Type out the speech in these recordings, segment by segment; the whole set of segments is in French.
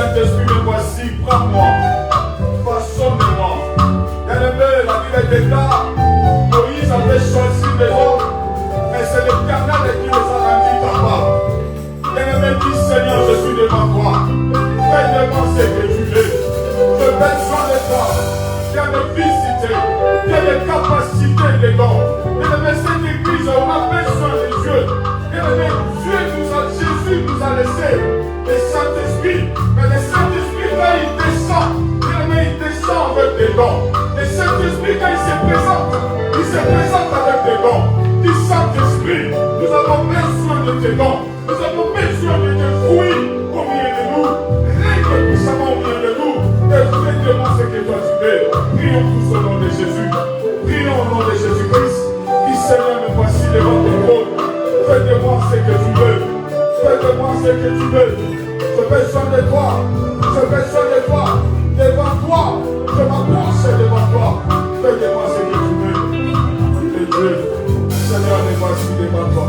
Saint-Esprit, me voici, prends-moi, façonne-moi. Bien-aimé, la Bible déclare, Moïse avait choisi des hommes, mais c'est l'Éternel qui les a rendus capables. Bien-aimé, dis Seigneur, je suis devant toi. Fais de moi ce que tu veux. Je besoin de toi. Viens me visiter. Viens de capacités de dons. Bien-aimé, cette église, on a besoin de Dieu. Bien-aimé, Jésus nous a laissé le Saint-Esprit. Mais le Saint-Esprit, quand il descend, bien-aimé, il descend avec des dons. Le Saint-Esprit, quand il se présente avec des dons. Du Saint-Esprit, nous avons besoin de tes dons. Nous avons besoin de tes fruits au milieu de nous. Règne puissamment au milieu de nous. Et fais-moi ce que toi tu veux. Prions tous au nom de Jésus. Prions au nom de Jésus-Christ. Qui Seigneur, me voici devant ton trône. Fais-moi ce que tu veux. Fais-moi ce que tu veux. J'ai besoin de toi. J'ai besoin de toi. Devant toi. Je m'approche devant toi. Fais-moi ce que tu veux. Et Dieu, Seigneur, me voici devant toi.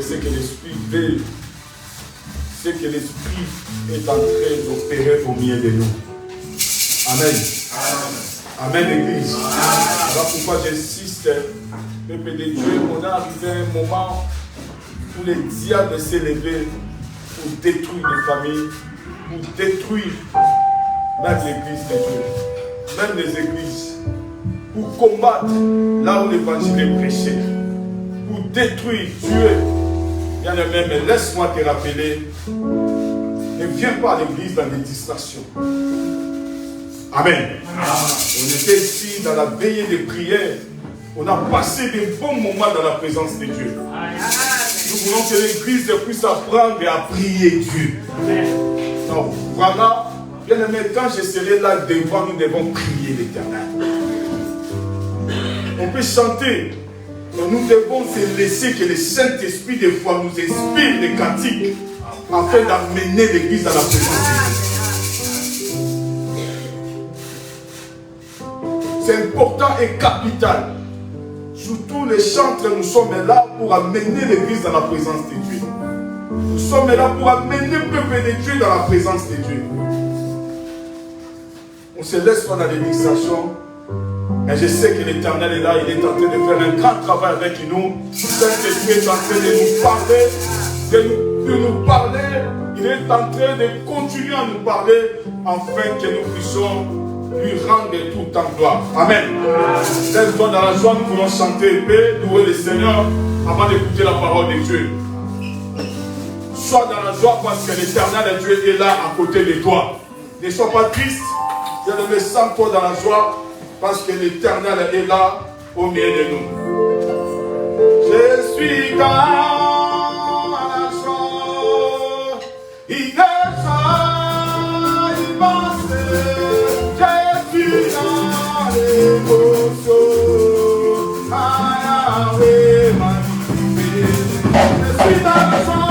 Ce que l'Esprit veut, ce que l'Esprit est en train d'opérer au milieu de nous. Amen. Amen, Église. Voilà pourquoi j'insiste, peuple de Dieu, on est arrivé à un moment où les diables s'est levé pour détruire les familles, pour détruire même l'Église de Dieu, même les églises, pour combattre là où l'Évangile est prêché, pour détruire, tuer. Bien-aimé, mais laisse-moi te rappeler, ne viens pas à l'église dans des distractions. Amen. On était ici dans la veillée de prière. On a passé de bons moments dans la présence de Dieu. Nous voulons que l'église puisse apprendre à prier Dieu. Donc, voilà, bien-aimé, quand je serai là devant, nous devons prier l'Éternel. On peut chanter. Mais nous devons se laisser que le Saint-Esprit des fois nous inspire des cantiques afin d'amener l'église à la présence de Dieu. C'est important et capital. Surtout les chantres, nous sommes là pour amener l'église dans la présence de Dieu. Nous sommes là pour amener le peuple de Dieu dans la présence de Dieu. On se laisse pas dans les distractions. Mais je sais que l'Éternel est là, il est en train de faire un grand travail avec nous. Saint-Esprit est en train de nous parler, de nous parler. Il est en train de continuer à nous parler, afin que nous puissions lui rendre tout en gloire. Amen. Laisse-toi dans la joie, nous voulons chanter, paix, louer le Seigneur, avant d'écouter la parole de Dieu. Sois dans la joie parce que l'Éternel Dieu est là à côté de toi. Ne sois pas triste, je le sens toi dans la joie. Parce que l'Éternel est là au milieu de nous. Je suis dans la joie. Il est joie, il passe. Je suis dans l'émotion. Yahweh m'a libéré. Je suis dans la joie.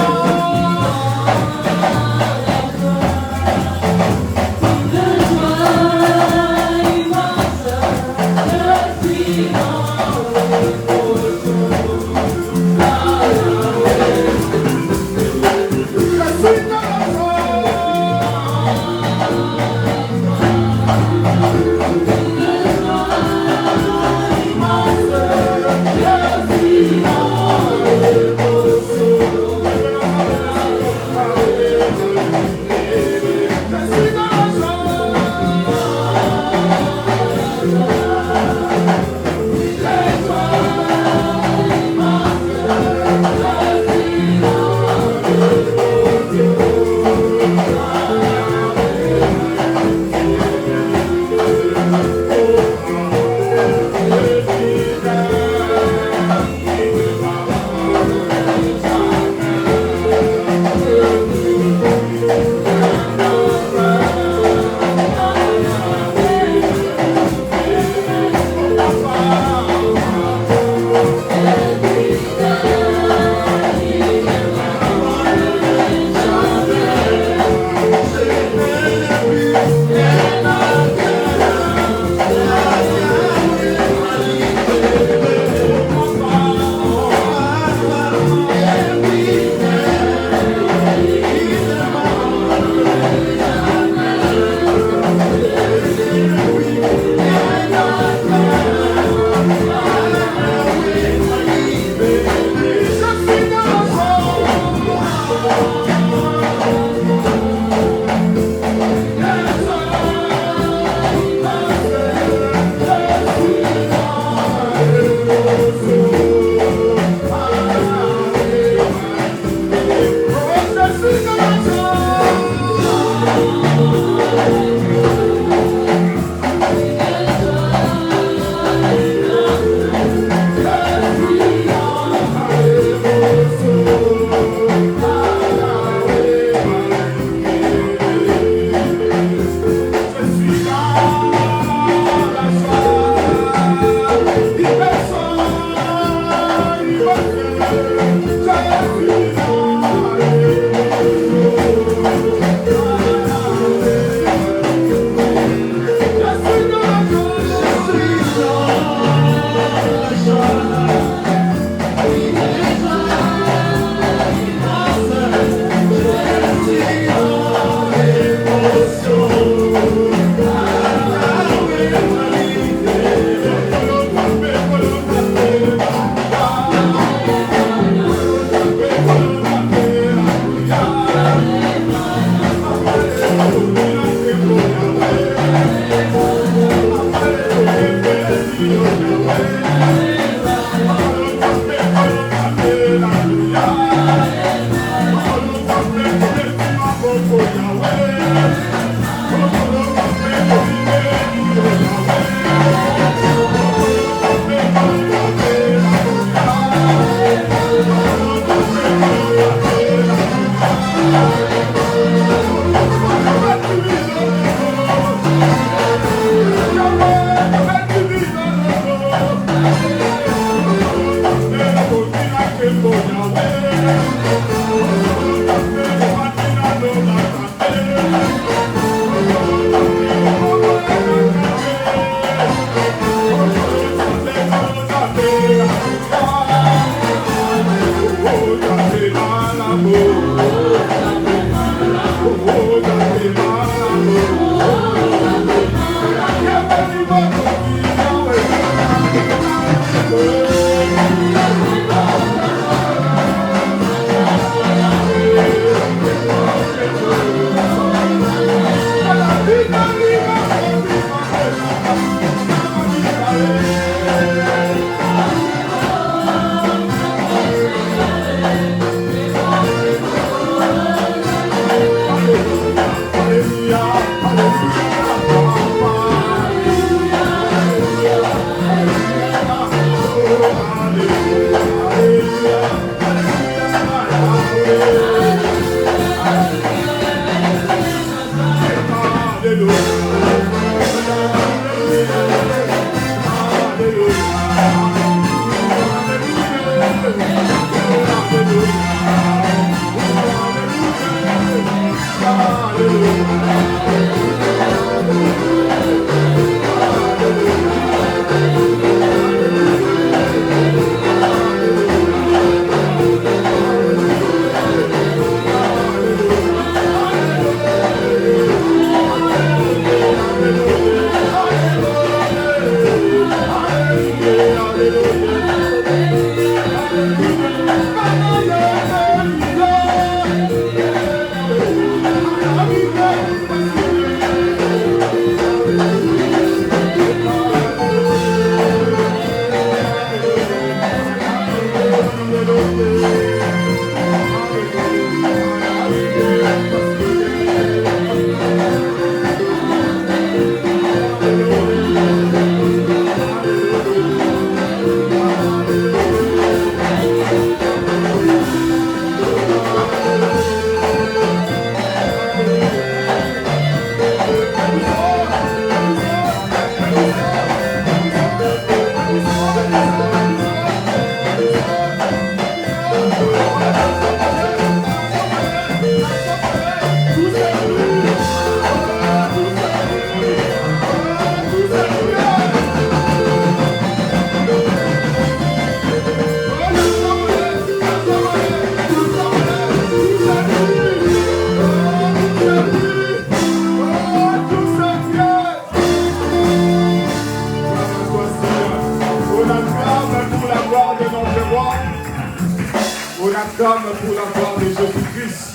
acclame pour la gloire de Jésus-Christ.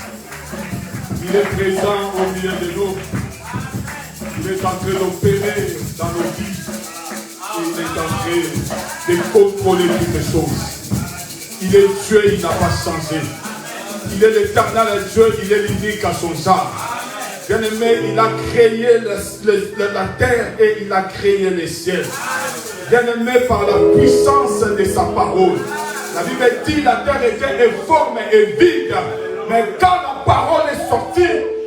Il est présent au milieu de nous. Il est en train d'opérer dans nos vies. Et il est en train de contrôler toutes les choses. Il est Dieu, il n'a pas changé. Il est l'éternel Dieu, il est l'unique à son genre. Bien-aimé, il a créé la terre et il a créé les cieux. Bien-aimé, par la puissance de sa parole. La Bible dit la terre était informe et vide. Mais quand la parole est sortie,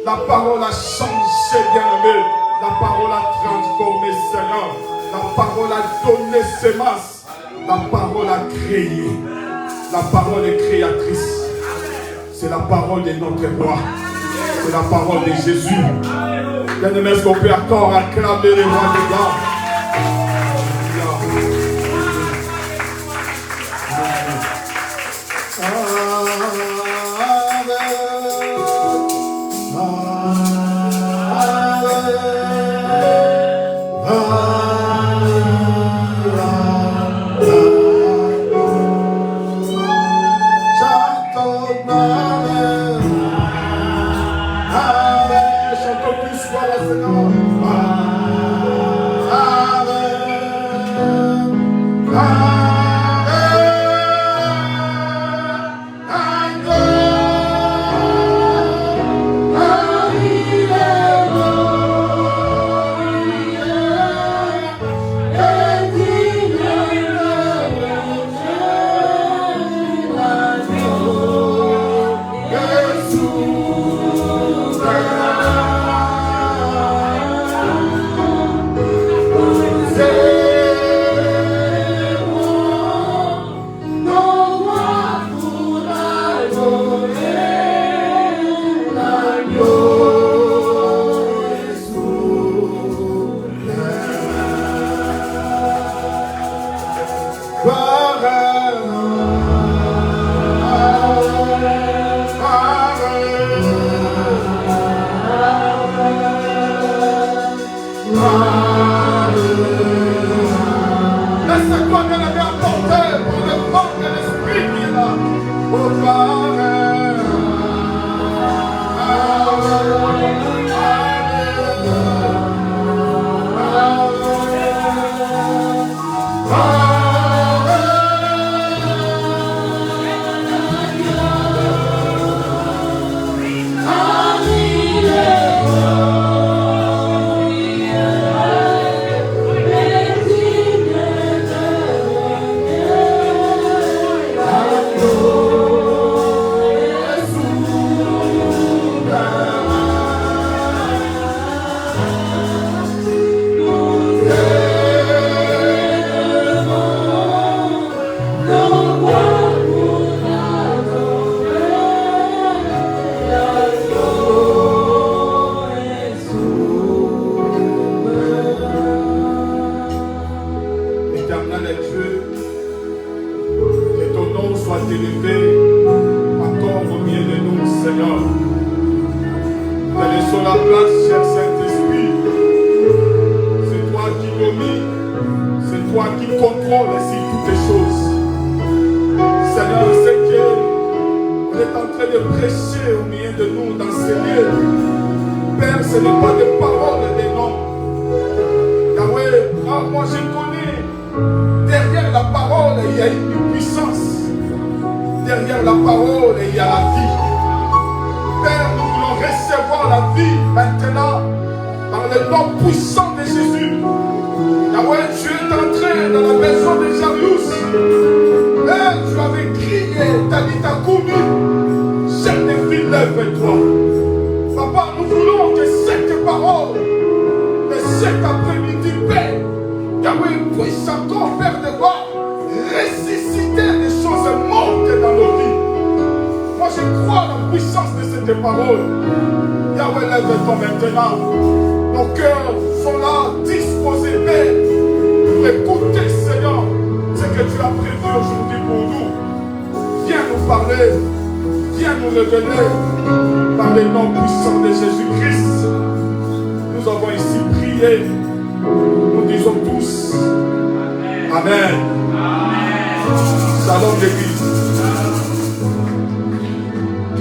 la parole a changé, bien-aimé. La parole a transformé, Seigneur. La parole a donné semence. La parole a créé. La parole est créatrice. C'est la parole de notre roi. C'est la parole de Jésus. Bien-aimé, est-ce qu'on peut encore acclamer les rois des gars?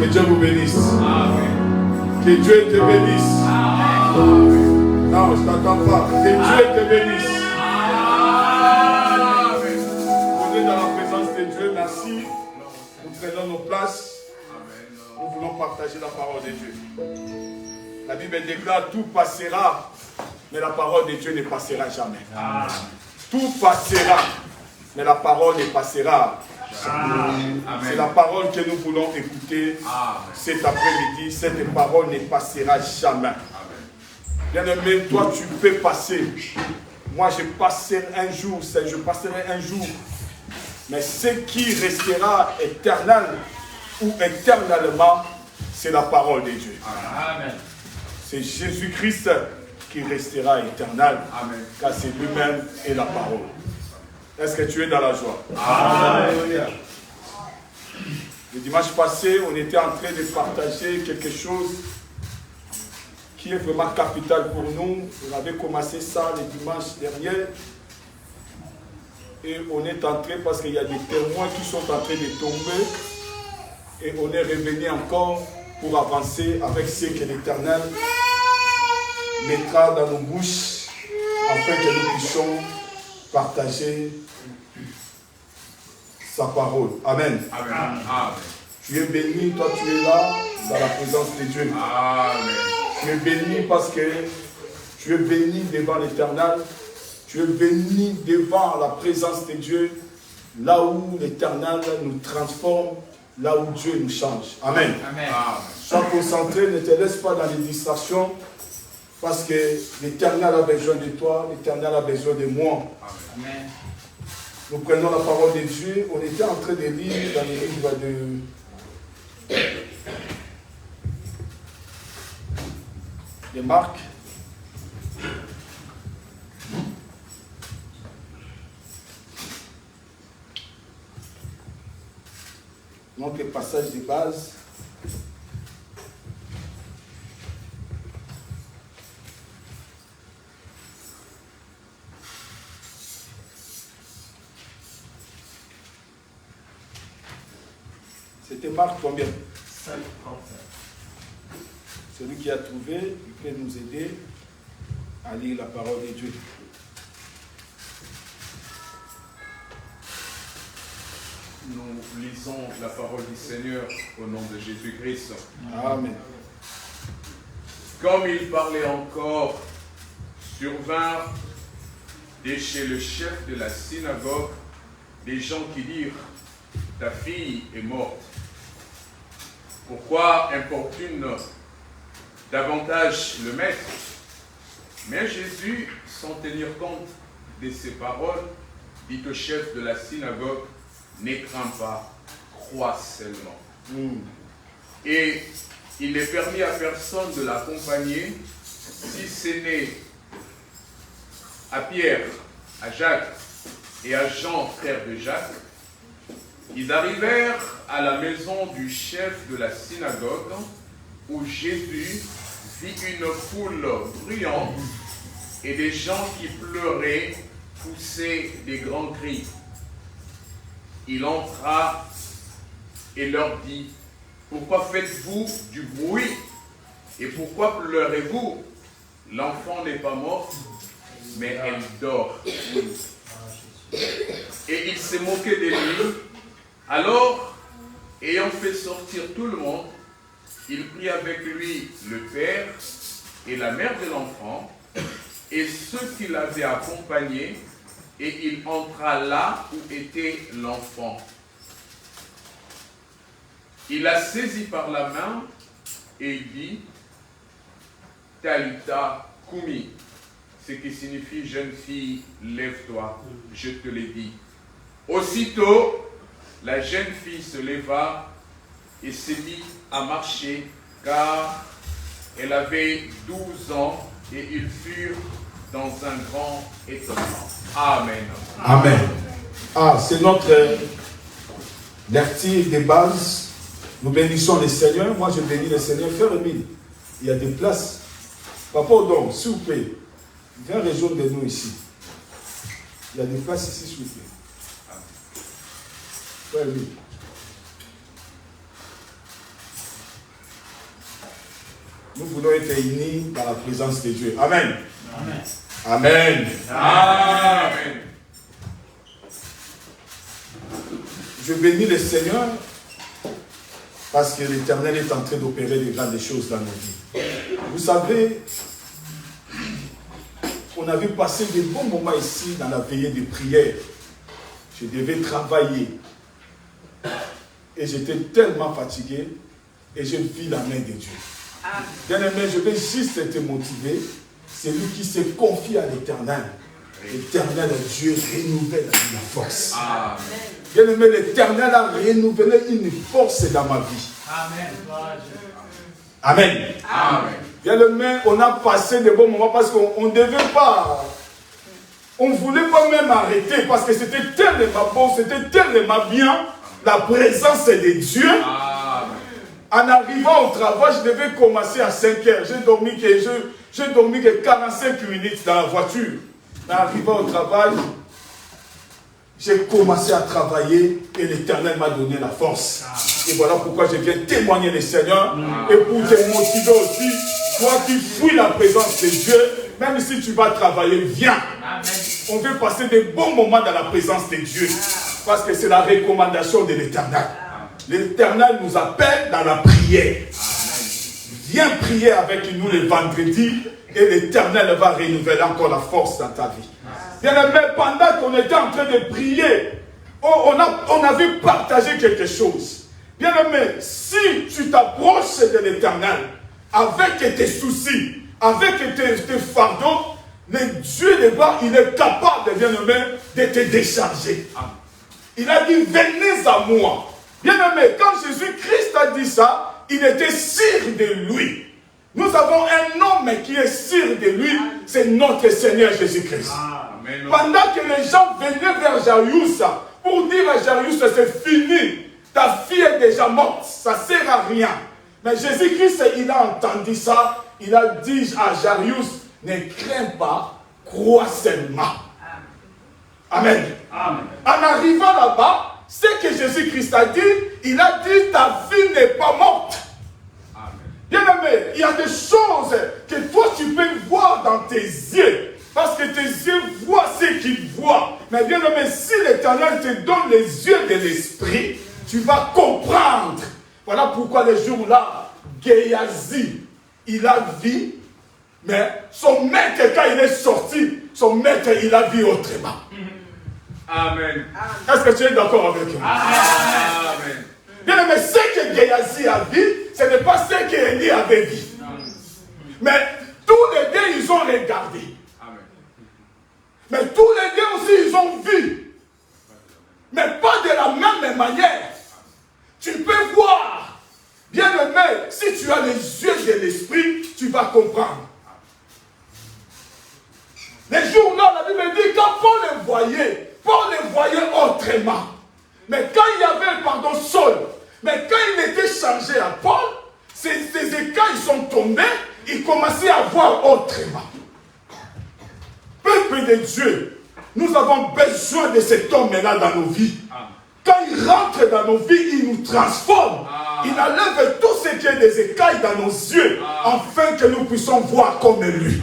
Dieu vous bénisse. Amen. Que Dieu te bénisse. Amen. Non, je ne t'attends pas. Que Dieu te bénisse. Amen. On est dans la présence de Dieu. Merci. Nous prenons nos places. Nous voulons partager la parole de Dieu. La Bible déclare tout passera, mais la parole de Dieu ne passera jamais. Amen. Tout passera, mais la parole ne passera jamais. C'est la parole que nous voulons écouter cet après-midi. Cette parole ne passera jamais. Bien-aimé, toi tu peux passer. Moi je passerai un jour, je passerai un jour. Mais ce qui restera éternel ou éternellement, c'est la parole de Dieu. Amen. C'est Jésus-Christ qui restera éternel. Amen. Car c'est lui-même et la parole. Est-ce que tu es dans la joie? Amen. Le dimanche passé, on était en train de partager quelque chose qui est vraiment capital pour nous. On avait commencé ça le dimanche dernier. Et on est entré parce qu'il y a des témoins qui sont en train de tomber. Et on est revenu encore pour avancer avec ce que l'Éternel mettra dans nos bouches afin que nous puissions partager sa parole. Amen. Amen. Amen. Tu es béni, toi tu es là dans la présence de Dieu. Amen. Tu es béni parce que tu es béni devant l'Éternel. Tu es béni devant la présence de Dieu, là où l'Éternel nous transforme, là où Dieu nous change. Amen. Amen. Sois concentré, ne te laisse pas dans les distractions, parce que l'Éternel a besoin de toi, l'Éternel a besoin de moi. Amen. Nous prenons la parole de Dieu. On était en train de lire dans les livres de Marc. Donc le passage de base. C'était Marc combien? 5, 35. Celui qui a trouvé, il peut nous aider à lire la parole de Dieu. Nous lisons la parole du Seigneur au nom de Jésus-Christ. Amen. Comme il parlait encore, survinrent de chez le chef de la synagogue des gens qui dirent: ta fille est morte. Pourquoi importune davantage le maître? Mais Jésus, sans tenir compte de ces paroles, dit au chef de la synagogue: ne crains pas, crois seulement. Et il ne permit à personne de l'accompagner, si ce n'est à Pierre, à Jacques et à Jean, frère de Jacques. Ils arrivèrent à la maison du chef de la synagogue, où Jésus vit une foule bruyante et des gens qui pleuraient, poussaient des grands cris. Il entra et leur dit: pourquoi faites-vous du bruit et pourquoi pleurez-vous? L'enfant n'est pas mort, mais elle dort. Et il s'est moqué de lui. Alors, ayant fait sortir tout le monde, il prit avec lui le père et la mère de l'enfant et ceux qui l'avaient accompagné, et il entra là où était l'enfant. Il la saisit par la main et il dit: Talita Kumi, ce qui signifie jeune fille, lève-toi, je te l'ai dit. Aussitôt, la jeune fille se leva et se mit à marcher, car elle avait 12 ans, et ils furent dans un grand étonnement. Amen. Amen. C'est notre lecture de base. Nous bénissons le Seigneur. Moi, je bénis le Seigneur. Frère Emile, il y a des places. Papa Odon, s'il vous plaît, viens rejoindre nous ici. Il y a des places ici, s'il vous plaît. Frère Emile. nous voulons être unis dans la présence de Dieu. Amen. Amen. Amen. Amen. Je bénis le Seigneur parce que l'Éternel est en train d'opérer de grandes choses dans nos vies. Vous savez, on avait passé de bons moments ici dans la veillée de prière. Je devais travailler et j'étais tellement fatigué et je vis la main de Dieu. Bien-aimé, je vais juste te motiver. C'est lui qui se confie à l'Éternel. L'Éternel, Dieu, renouvelle la force. Amen. Bien-aimé, l'Éternel a renouvelé une force dans ma vie. Amen. Amen. Amen. Bien-aimé, on a passé de bons moments parce qu'on ne devait pas. On ne voulait pas même arrêter parce que c'était tellement bon, c'était tellement bien la présence de Dieu. Amen. En arrivant au travail, je devais commencer à 5 heures. J'ai dormi que 45 minutes dans la voiture. En arrivant au travail, j'ai commencé à travailler et l'Éternel m'a donné la force. Et voilà pourquoi je viens témoigner le Seigneur. Et pour te motiver aussi, toi qui fuis la présence de Dieu, même si tu vas travailler, viens. On veut passer de bons moments dans la présence de Dieu. Parce que c'est la recommandation de l'Éternel. L'Éternel nous appelle dans la prière. Viens prier avec nous le vendredi et l'Éternel va renouveler encore la force dans ta vie. Bien-aimé, pendant qu'on était en train de prier, on avait partagé quelque chose. Bien-aimé, si tu t'approches de l'Éternel avec tes soucis, avec tes fardeaux, le Dieu de bas, il est capable, bien-aimé, de te décharger. Il a dit, venez à moi. Bien-aimé, quand Jésus-Christ a dit ça, il était sûr de lui. Nous avons un homme qui est sûr de lui, c'est notre Seigneur Jésus-Christ. Pendant que les gens venaient vers Jairus pour dire à Jairus, c'est fini, ta fille est déjà morte, ça ne sert à rien. Mais Jésus-Christ, il a entendu ça, il a dit à Jairus, ne crains pas, crois seulement. Amen. Amen. En arrivant là-bas, ce que Jésus-Christ a dit, il a dit, ta fille n'est pas morte. Bien-aimé, il y a des choses que toi tu peux voir dans tes yeux. Parce que tes yeux voient ce qu'ils voient. Mais bien-aimé, si l'Éternel te donne les yeux de l'esprit, tu vas comprendre. Voilà pourquoi les jours-là, Géasi, il a vu, mais son maître, quand il est sorti, son maître, il a vu autrement. Amen. Est-ce que tu es d'accord avec moi? Amen. Bien-aimé, ce que Géasi a vu, ce n'est pas ce qu'Élie avait vu. Mais tous les deux, ils ont regardé. Mais tous les deux aussi, ils ont vu. Mais pas de la même manière. Tu peux voir. Bien-aimé, si tu as les yeux de l'esprit, tu vas comprendre. Les jours-là, la Bible dit, quand Paul les voyait autrement. Mais quand il y avait, Saul, mais quand il était changé à Paul, ces écailles sont tombés, il commençait à voir autrement. Peuple de Dieu, nous avons besoin de cet homme-là dans nos vies. Quand il rentre dans nos vies, il nous transforme. Il enlève tout ce qui est des écailles dans nos yeux, afin que nous puissions voir comme lui.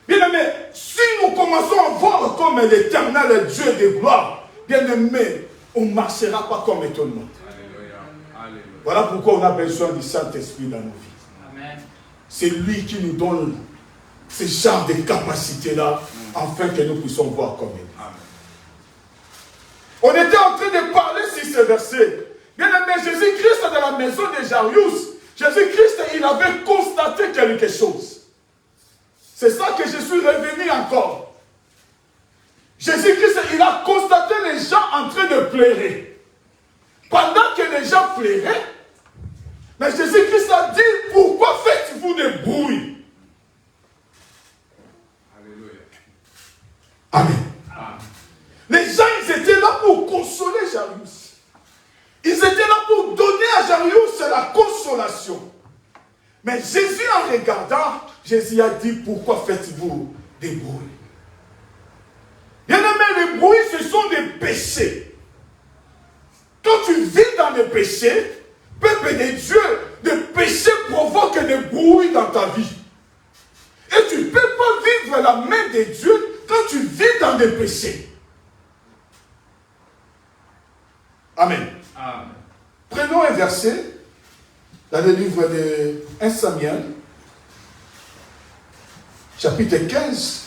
Bien-aimé, si nous commençons à voir comme l'Éternel Dieu de gloire, bien-aimé, on ne marchera pas comme tout le monde. Voilà pourquoi on a besoin du Saint-Esprit dans nos vies. C'est lui qui nous donne ce genre de capacité-là, afin que nous puissions voir comme lui. On était en train de parler sur ce verset. Bien-aimé, Jésus-Christ dans la maison de Jairus, Jésus-Christ, il avait constaté quelque chose. C'est ça que je suis revenu encore. Jésus-Christ, il a constaté les gens en train de pleurer. Pendant que les gens pleuraient, mais Jésus-Christ a dit, pourquoi faites-vous des bruits? Alléluia. Amen. Les gens, ils étaient là pour consoler Jairus. Ils étaient là pour donner à Jairus la consolation. Mais Jésus, en regardant, Jésus a dit, pourquoi faites-vous des bruits? Bien-aimé, les bruits, ce sont des péchés. Quand tu vis dans les péchés, peuple de Dieu, le péché provoque des bruits dans ta vie. Et tu ne peux pas vivre la main de Dieu quand tu vis dans des péchés. Amen. Amen. Prenons un verset dans le livre de 1 Samuel, chapitre 15.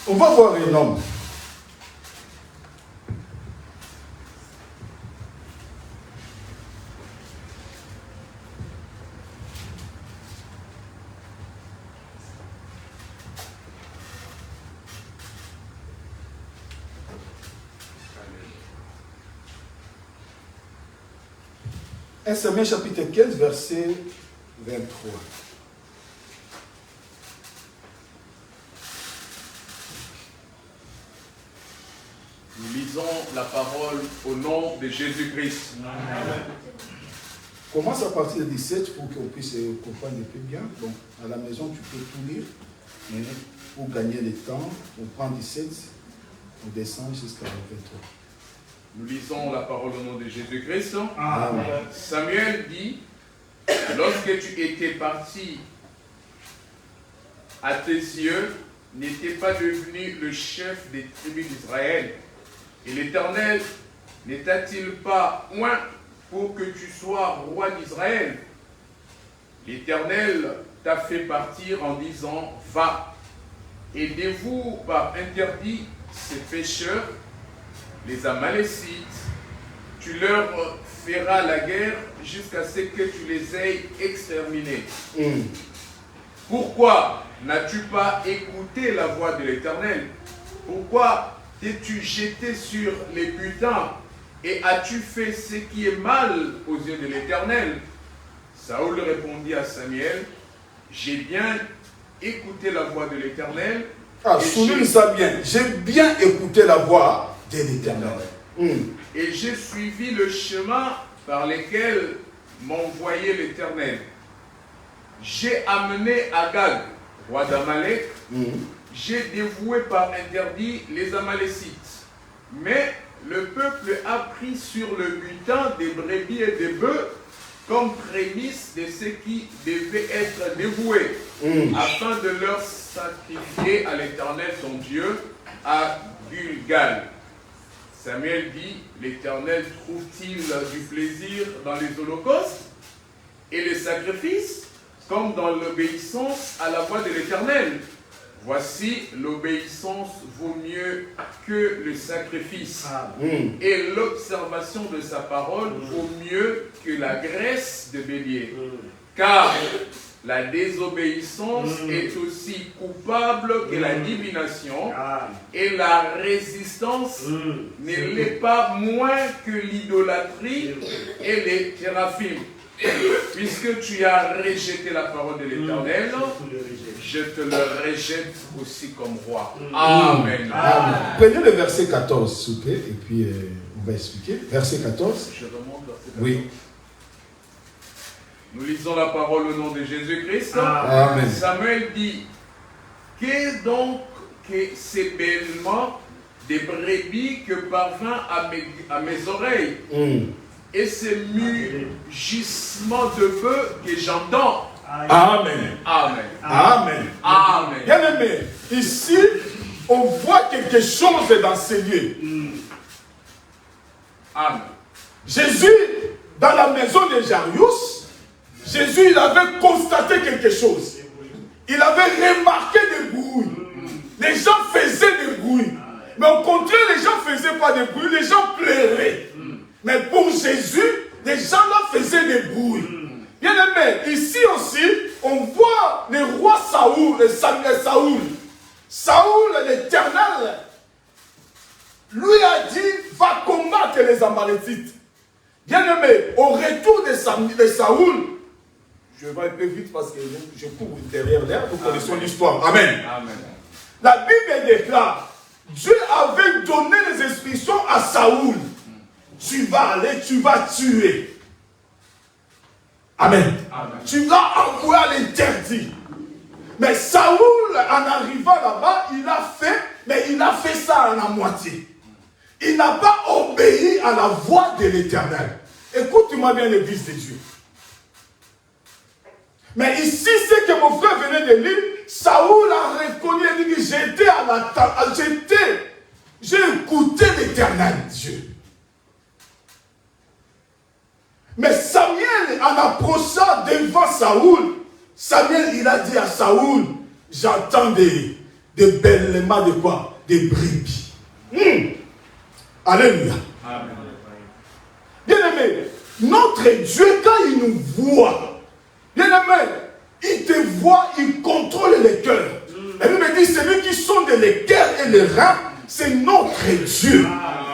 On va voir un homme. Un Samuel chapitre 15, verset 23. Nous lisons la parole au nom de Jésus-Christ. Amen. Commence à partir de 17 pour qu'on puisse comprendre un peu bien. Donc, à la maison, tu peux tout lire. Mais pour gagner le temps, on prend 17, on descend jusqu'à 23. Nous lisons la parole au nom de Jésus-Christ. Amen. Samuel dit, lorsque tu étais parti, à tes yeux, n'était pas devenu le chef des tribus d'Israël. Et l'Éternel ne t'a-t-il pas oint pour que tu sois roi d'Israël? L'Éternel t'a fait partir en disant, va, et dévoue par interdit ces pécheurs, les Amalécites, tu leur feras la guerre jusqu'à ce que tu les aies exterminés. Pourquoi n'as-tu pas écouté la voix de l'Éternel? Pourquoi t'es-tu jeté sur les butins et as-tu fait ce qui est mal aux yeux de l'Éternel? Saoul répondit à Samuel, j'ai bien écouté la voix de l'Éternel. Ah, souligne ça bien. J'ai bien écouté la voix de l'Éternel. Et j'ai suivi le chemin par lequel m'envoyait l'Éternel. J'ai amené Agag, roi d'Amalek. J'ai dévoué par interdit les Amalécites. Mais le peuple a pris sur le butin des brebis et des bœufs comme prémisse de ce qui devait être dévoué, afin de leur sacrifier à l'Éternel son Dieu à Gilgal. Samuel dit, l'Éternel trouve-t-il du plaisir dans les holocaustes et les sacrifices, comme dans l'obéissance à la voix de l'Éternel? Voici, l'obéissance vaut mieux que le sacrifice. Et l'observation de sa parole vaut mieux que la graisse de bélier. Car la désobéissance est aussi coupable que la divination, et la résistance ne l'est pas moins que l'idolâtrie et les théraphim. Puisque tu as rejeté la parole de l'Éternel, je te le rejette aussi comme roi. Amen. Prenez le verset 14, s'il vous plaît, et puis on va expliquer. Verset 14. Je remonte verset 14. Oui. Nous lisons la parole au nom de Jésus-Christ. Amen. Samuel dit, qu'est donc que ces bêlements des brebis que parvint à mes oreilles et ces mugissements de feu que j'entends? Amen. Amen. Amen. Amen. Bien aimé, ici, on voit quelque chose dans ces lieux. Amen. Jésus, dans la maison de Jairus, Jésus, il avait constaté quelque chose. Il avait remarqué des bruits. Les gens faisaient des bruits. Mais au contraire, les gens ne faisaient pas de bruit, les gens pleuraient. Mais pour Jésus, les gens là faisaient des bruits. Bien aimé, ici aussi, on voit le roi Saoul, Saoul, l'Éternel, lui a dit, va combattre les Amalécites. Bien aimé, au retour de Saoul, je vais un peu vite parce que je cours derrière l'air, nous connaissons l'histoire. Amen. Amen. La Bible déclare, Dieu avait donné les instructions à Saoul. Tu vas aller, tu vas tuer. Amen. Amen. Tu vas envoyer à l'interdit. Mais Saoul, en arrivant là-bas, il a fait, mais il a fait ça à la moitié. Il n'a pas obéi à la voix de l'Éternel. Écoute-moi bien, l'église de Dieu. Mais ici, ce que mon frère venait de lire, Saoul a reconnu et dit que j'étais à la table, j'ai écouté l'Éternel Dieu. Mais Samuel, en approchant devant Saoul, Samuel, il a dit à Saoul, j'entends des bêlements de quoi? Des brebis. Alléluia. Amen. Bien aimé, notre Dieu, quand il nous voit, bien aimé, il te voit, il contrôle les cœurs. La Bible dit, celui qui sonde les cœurs et les reins, c'est notre Dieu.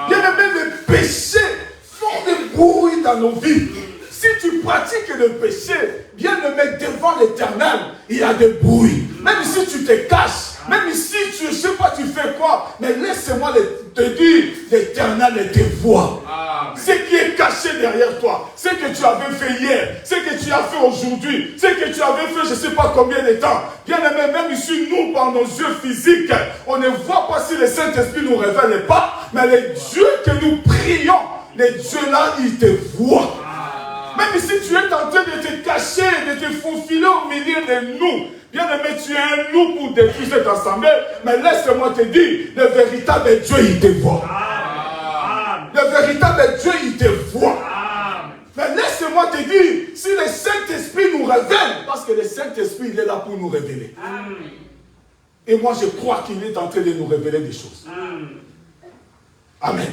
Bien aimé, les péchés font des bruits dans nos vies. Si tu pratiques le péché, bien aimé, devant l'Éternel, il y a des bruits. Même si tu te caches, même si tu ne sais pas tu fais quoi, mais laisse-moi te dire, l'Éternel te voit. Ce qui est caché derrière toi, ce que tu avais fait hier, ce que tu as fait aujourd'hui, ce que tu avais fait je ne sais pas combien de temps. Bien aimé, même ici, nous, par nos yeux physiques, on ne voit pas si le Saint-Esprit ne nous révèle pas, mais les dieux que nous prions, les dieux là, ils te voient. Même si tu es en train de te cacher, de te faufiler au milieu de nous, bien aimé, tu es un loup pour détruire cette assemblée, mais laisse-moi te dire, le véritable Dieu, il te voit. Le véritable Dieu, il te voit. Mais laisse-moi te dire, si le Saint-Esprit nous révèle, parce que le Saint-Esprit, il est là pour nous révéler. Et moi, je crois qu'il est en train de nous révéler des choses. Amen.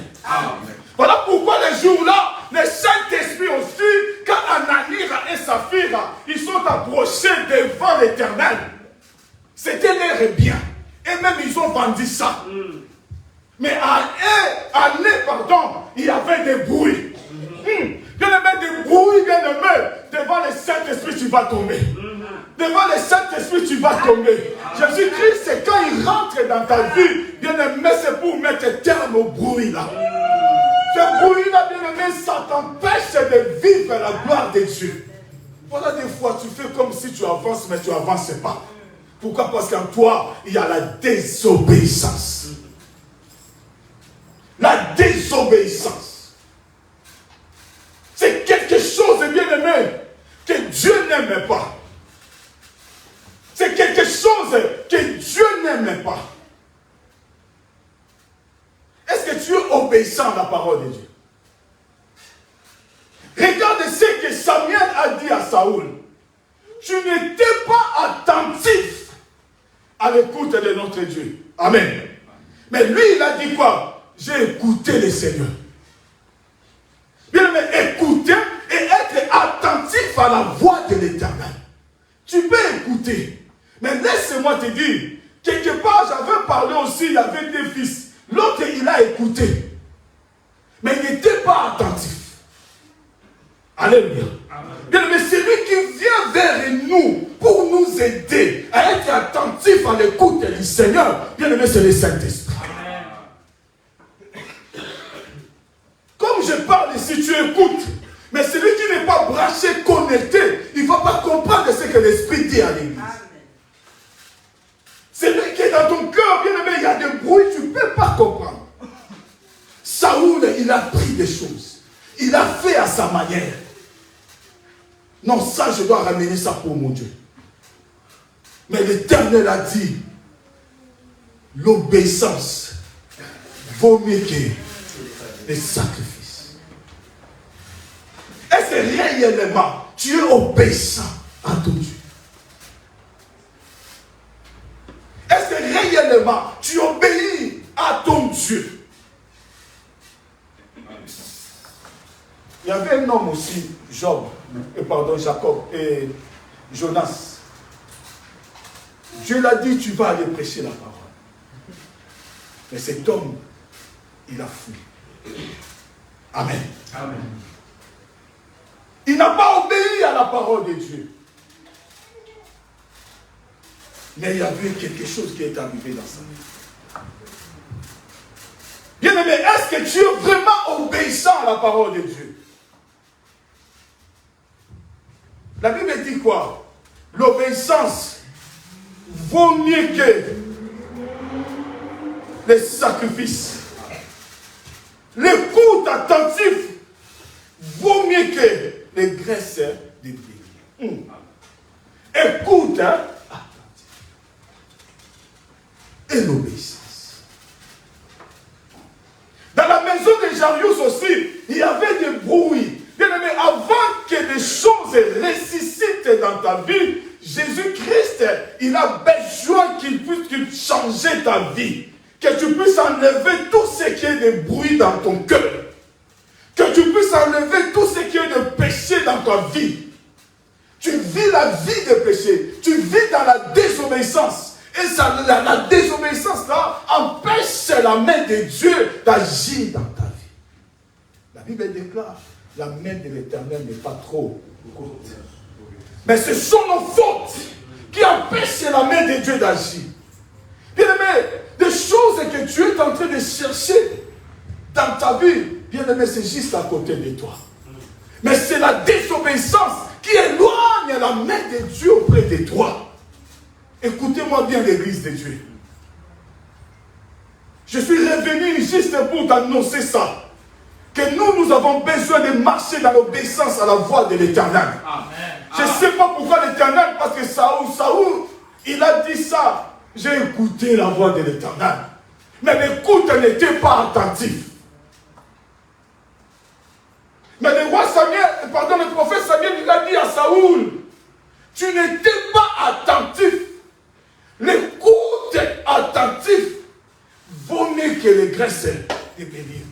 Voilà pourquoi les jours-là, le Saint-Esprit aussi, quand Ananira et Saphira, ils sont approchés devant l'Éternel, c'était l'air bien. Et même ils ont vendu ça. Mais il y avait des bruits. Bien aimé, des bruits, bien aimé. Devant le Saint-Esprit, tu vas tomber. Devant le Saint-Esprit, tu vas tomber. Jésus-Christ, c'est quand il rentre dans ta vie, bien aimé, c'est pour mettre terme au bruit là. Ce bruit-là, bien aimé, ça t'empêche de vivre la gloire de Dieu. Voilà, des fois, tu fais comme si tu avances, mais tu n'avances pas. Pourquoi? Parce qu'en toi, il y a la désobéissance. La désobéissance. C'est quelque chose de bien aimé que Dieu n'aime pas. C'est quelque chose que Dieu n'aime pas. Est-ce que tu es obéissant à la parole de Dieu? Regarde ce que Samuel a dit à Saoul. Tu n'étais pas attentif à l'écoute de notre Dieu. Amen. Mais lui, il a dit quoi? J'ai écouté le Seigneur. Bien aimé, écouter et être attentif à la voix de l'Éternel. Tu peux écouter. Mais laisse-moi te dire, quelque part, j'avais parlé aussi, il y avait des fils. L'autre, il a écouté. Mais il n'était pas attentif. Alléluia. Bien, mais c'est lui qui vient vers nous pour nous aider à être attentif à l'écoute du Seigneur. Bien aimé, c'est le Saint-Esprit. Comme je parle ici, tu écoutes. Mais celui qui n'est pas branché, connecté, il ne va pas comprendre ce que l'Esprit dit à l'Église. Celui qui est dans ton cœur, bien aimé, il y a des bruits, tu ne peux pas comprendre. Saoul, il a pris des choses. Il a fait à sa manière. Non, ça, je dois ramener ça pour mon Dieu. Mais l'Éternel a dit, l'obéissance vaut mieux que les sacrifices. Est-ce que réellement, tu es obéissant à ton Dieu? Est-ce que réellement, tu obéis à ton Dieu? Il y avait un homme aussi, Jacob et Jonas. Dieu l'a dit, tu vas aller prêcher la parole. Mais cet homme, il a fui. Amen. Amen. Il n'a pas obéi à la parole de Dieu. Mais il y avait quelque chose qui est arrivé dans sa vie. Bien aimé, est-ce que tu es vraiment obéissant à la parole de Dieu? La Bible dit quoi? L'obéissance vaut mieux que les sacrifices. l'écoute attentive vaut mieux que les graisses des béliers. Écoute, attentive. Et l'obéissance. Dans la maison de Jarius aussi, il y avait des bruits. Bien-aimé, avant que des choses ressuscitent dans ta vie, Jésus-Christ, il a besoin qu'il puisse changer ta vie. Que tu puisses enlever tout ce qui est de bruit dans ton cœur. Que tu puisses enlever tout ce qui est de péché dans ta vie. Tu vis la vie de péché. Tu vis dans la désobéissance. Et ça, la désobéissance là empêche la main de Dieu d'agir dans ta vie. La Bible déclare, la main de l'Éternel n'est pas trop courte. Mais ce sont nos fautes qui empêchent la main de Dieu d'agir. Bien-aimé, des choses que tu es en train de chercher dans ta vie, bien-aimé, c'est juste à côté de toi. Mais c'est la désobéissance qui éloigne la main de Dieu auprès de toi. Écoutez-moi bien, l'église de Dieu. Je suis revenu juste pour t'annoncer ça. Que nous avons besoin de marcher dans l'obéissance à la voix de l'Éternel. Je ne sais pas pourquoi l'Éternel, parce que Saoul, il a dit ça. J'ai écouté la voix de l'Éternel. Mais l'écoute n'était pas attentive. Mais le prophète Samuel, il a dit à Saoul, tu n'étais pas attentif. L'écoute attentive vaut mieux que les graisses des béliers.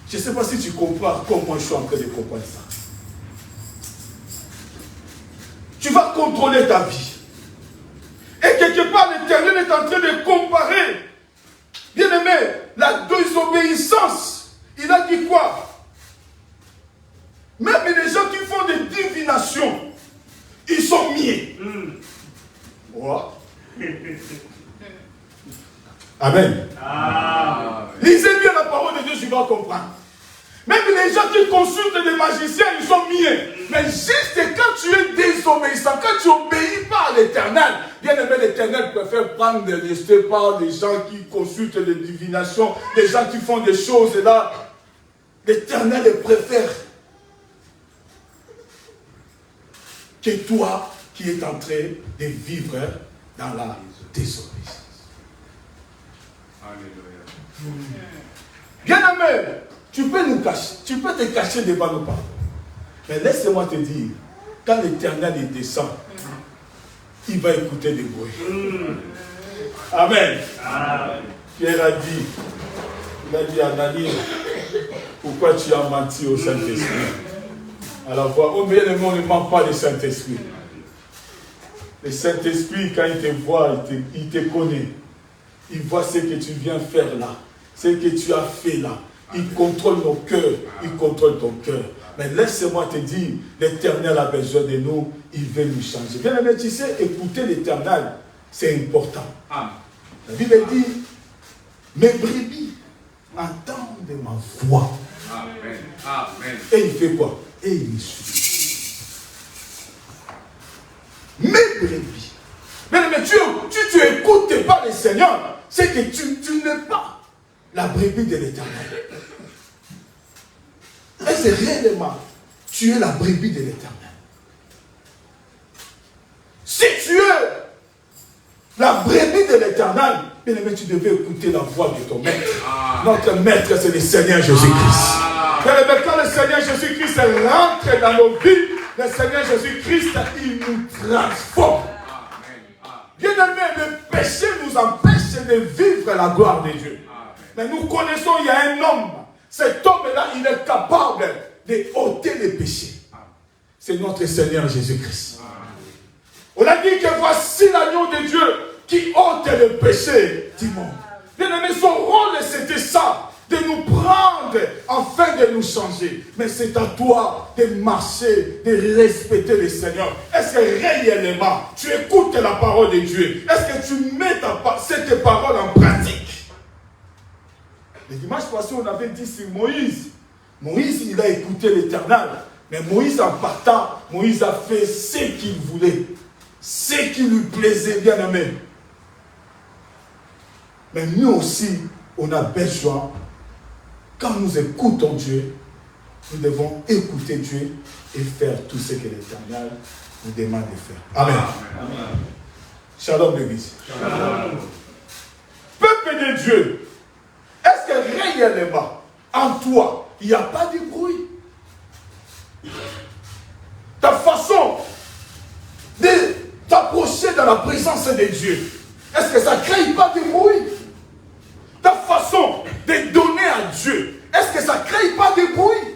Je ne sais pas si tu comprends comment je suis en train de comprendre ça. Tu vas contrôler ta vie. Et quelque part, l'Éternel est en train de comparer, bien aimé, la désobéissance. Il a dit quoi? Même les gens qui font des divinations, ils sont mieux. Amen. Lisez bien la parole de Dieu, tu vas comprendre. Même les gens qui consultent des magiciens, ils sont mieux. Mais juste quand tu es désobéissant, quand tu n'obéis pas à l'Éternel, bien aimé, l'Éternel préfère prendre des restés par des gens qui consultent des divinations, des gens qui font des choses là. L'Éternel préfère que toi qui es en train de vivre dans la désobéissance. Alléluia. Bien aimé, tu peux nous cacher, tu peux te cacher devant nos parents. Mais laisse-moi te dire, quand l'Éternel il descend, il va écouter des bruits. Amen. Pierre a dit, il a dit à Ananie, pourquoi tu as menti au Saint-Esprit? À la voix, oh bien aimé, on ne ment pas le Saint-Esprit. Le Saint-Esprit, quand il te voit, il te connaît. Il voit ce que tu viens faire là, ce que tu as fait là. Il contrôle nos cœurs, il contrôle ton cœur. Mais laisse-moi te dire, l'Éternel a besoin de nous, il veut nous changer. Bien aimé, tu sais, écouter l'Éternel, c'est important. La Bible dit, mes brebis entendent ma voix. Amen. Amen. Et il fait quoi? Et il me suit. Mes brebis. Bien aimé, tu écoutes pas le Seigneur, c'est que tu n'es pas la brebis de l'Éternel. Et c'est réellement, tu es la brebis de l'Éternel. Si tu es la brebis de l'Éternel, bien aimé, tu devais écouter la voix de ton maître. Notre maître, c'est le Seigneur Jésus-Christ. Bien aimé, quand le Seigneur Jésus-Christ rentre dans nos vies, le Seigneur Jésus-Christ, il nous transforme. Bien aimé, le péché nous empêche de vivre la gloire de Dieu. Mais nous connaissons, il y a un homme. Cet homme-là, il est capable de ôter les péchés. C'est notre Seigneur Jésus-Christ. On a dit que voici l'agneau de Dieu qui ôte le péché du monde. Bien aimé, son rôle c'était ça, de nous prendre afin de nous changer. Mais c'est à toi de marcher, de respecter le Seigneur. Est-ce que réellement tu écoutes la parole de Dieu? Est-ce que tu mets cette parole en pratique? Le dimanche passé, on avait dit sur Moïse. Moïse, il a écouté l'Éternel. Mais Moïse, en partant, Moïse a fait ce qu'il voulait. Ce qui lui plaisait, bien aimé. Mais nous aussi, on a besoin, quand nous écoutons Dieu, nous devons écouter Dieu et faire tout ce que l'Éternel nous demande de faire. Amen. Amen. Shalom l'église. Peuple de Dieu, est-ce que réellement, en toi, il n'y a pas de bruit? Ta façon de t'approcher dans la présence de Dieu, est-ce que ça ne crée pas de bruit? Ta façon de donner à Dieu, est-ce que ça ne crée pas de bruit?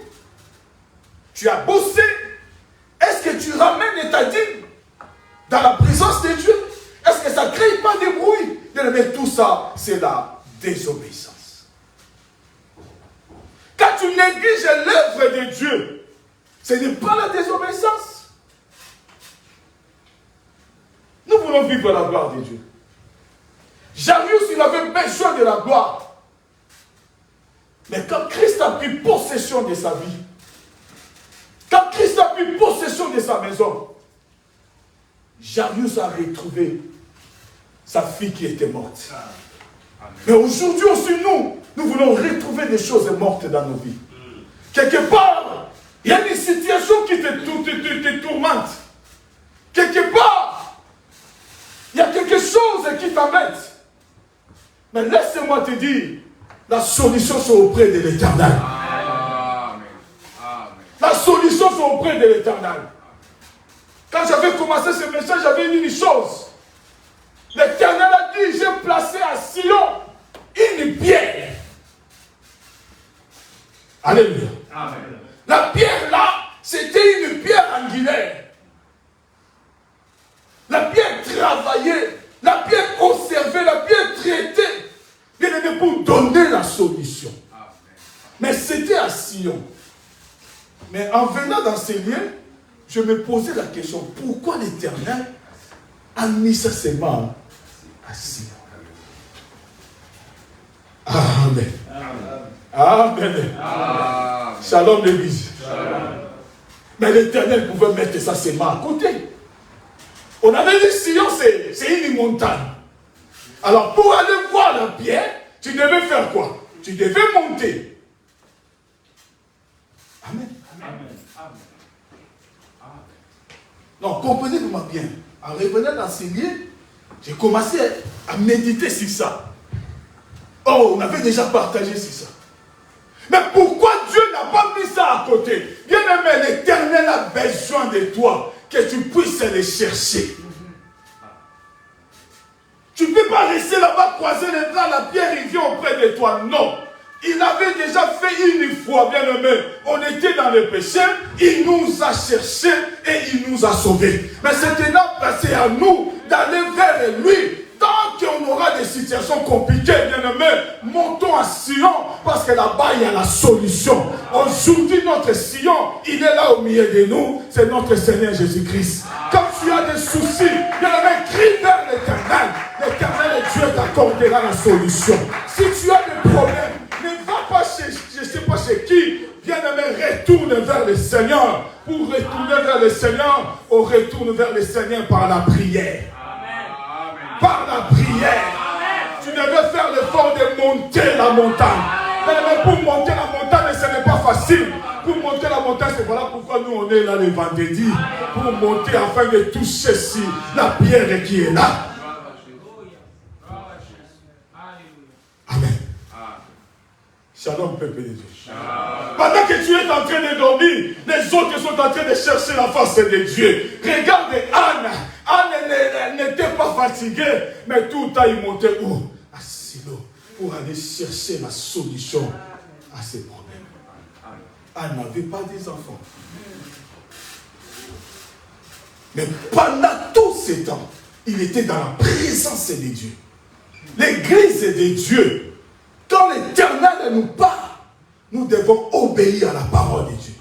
Tu as bossé, est-ce que tu ramènes ta dîme dans la présence de Dieu? Est-ce que ça ne crée pas de bruit? Mais tout ça, c'est la désobéissance. Quand tu négliges l'œuvre de Dieu, ce n'est pas la désobéissance. Nous voulons vivre la gloire de Dieu. Jarius, il avait besoin de la gloire. Mais quand Christ a pris possession de sa vie, quand Christ a pris possession de sa maison, Jarius a retrouvé sa fille qui était morte. Mais aujourd'hui aussi, nous voulons retrouver des choses mortes dans nos vies. Quelque part, il y a des situations qui te tourmentent. Quelque part, il y a quelque chose qui t'embête. Mais laisse-moi te dire, la solution c'est auprès de l'Éternel. La solution c'est auprès de l'Éternel. Quand j'avais commencé ce message, j'avais dit une chose. L'Éternel a dit, j'ai placé à Sion une pierre. Alléluia. Amen. La pierre là, c'était une pierre angulaire. La pierre travaillée, la pierre observée, la pierre traitée. Bien aimé, pour donner la solution. Amen. Mais c'était à Sion. Mais en venant dans ces lieux, je me posais la question, pourquoi l'Éternel a mis ça seulement à Sion? Amen. Amen. Amen. Shalom l'église. Mais l'Éternel pouvait mettre ça seulement à côté. On avait dit Sion, c'est une montagne. Alors pour aller voir la pierre, tu devais faire quoi? Tu devais monter. Amen. Amen. Non, comprenez-moi bien. En revenant dans ces lieux, j'ai commencé à méditer sur ça. Oh, on avait déjà partagé sur ça. Mais pourquoi Dieu n'a pas mis ça à côté? Bien aimé, l'Éternel a besoin de toi, que tu puisses les chercher. Tu ne peux pas rester là-bas, croiser les bras, la pierre, il vient auprès de toi. Non. Il avait déjà fait une fois, bien aimé. On était dans le péché, il nous a cherchés et il nous a sauvés. Mais c'est maintenant passé à nous d'aller vers lui. Tant qu'on aura des situations compliquées, bien aimé, montons à Sion, parce que là-bas, il y a la solution. Aujourd'hui, notre Sion, il est là au milieu de nous, c'est notre Seigneur Jésus-Christ. Quand tu as des soucis, bien aimé, crie vers l'Éternel. L'Éternel et Dieu t'accordera la solution. Si tu as des problèmes, ne va pas chez, je ne sais pas chez qui, bien aimé, retourne vers le Seigneur. Pour retourner vers le Seigneur, on retourne vers le Seigneur par la prière. Par la prière. Amen. Tu devais faire l'effort de monter la montagne. Mais pour monter la montagne, ce n'est pas facile. Pour monter la montagne, c'est voilà pourquoi nous on est là le vendredi. Pour monter afin de toucher si la pierre qui est là. Amen. Shalom, peuple de Dieu. Pendant que tu es en train de dormir, les autres sont en train de chercher la face de Dieu. Regarde Anne. Anne n'était pas fatiguée, mais tout le temps il montait où? À Silo, pour aller chercher la solution à ses problèmes. Anne n'avait pas des enfants. Mais pendant tous ces temps, il était dans la présence de Dieu. L'église de Dieu, quand l'Éternel nous parle, nous devons obéir à la parole de Dieu.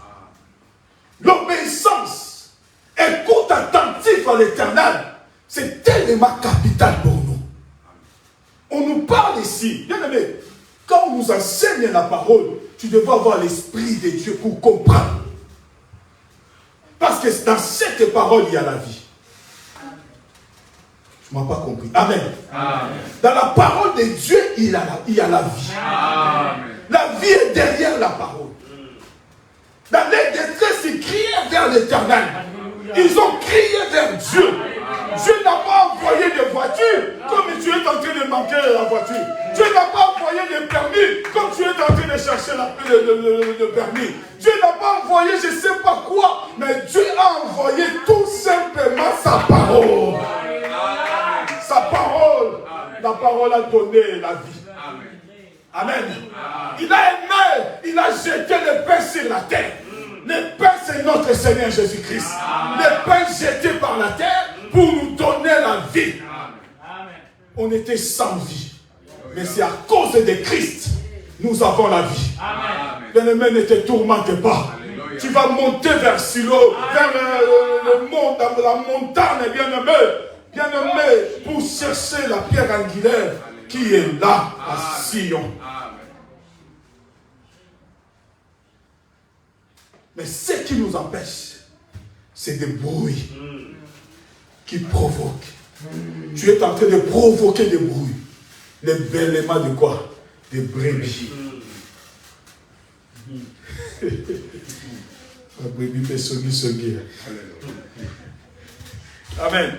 L'obéissance, écoute attentif à l'Éternel, c'est tellement capital pour nous. On nous parle ici, bien aimé, quand on nous enseigne la parole, tu devrais avoir l'esprit de Dieu pour comprendre. Parce que dans cette parole, il y a la vie. Tu ne m'as pas compris. Amen. Amen. Dans la parole de Dieu, il y a la vie. Amen. La vie est derrière la parole. Dans les détresse, ils criaient vers l'Éternel. Ils ont crié vers Dieu. Dieu n'a pas envoyé de voiture comme tu es en train de manquer la voiture. Dieu n'a pas envoyé de permis comme tu es en train de chercher le permis. Dieu n'a pas envoyé je ne sais pas quoi, mais Dieu a envoyé tout simplement sa parole. Sa parole. La parole a donné la vie. Amen. Il a aimé, il a jeté le pain sur la terre. Le pain, c'est notre Seigneur Jésus-Christ. Le pain jeté par la terre pour nous donner la vie. On était sans vie. Mais c'est à cause de Christ, nous avons la vie. Bien-aimé, ne te tourmente pas. Tu vas monter vers Silo, vers le monde, la montagne, bien-aimé. Bien-aimé, pour chercher la pierre angulaire qui est là, à Sion. Mais ce qui nous empêche, c'est des bruits qui provoquent. Tu es en train de provoquer des bruits. Les bêlements de quoi? Des brebis. La brebis fait sogui. Amen.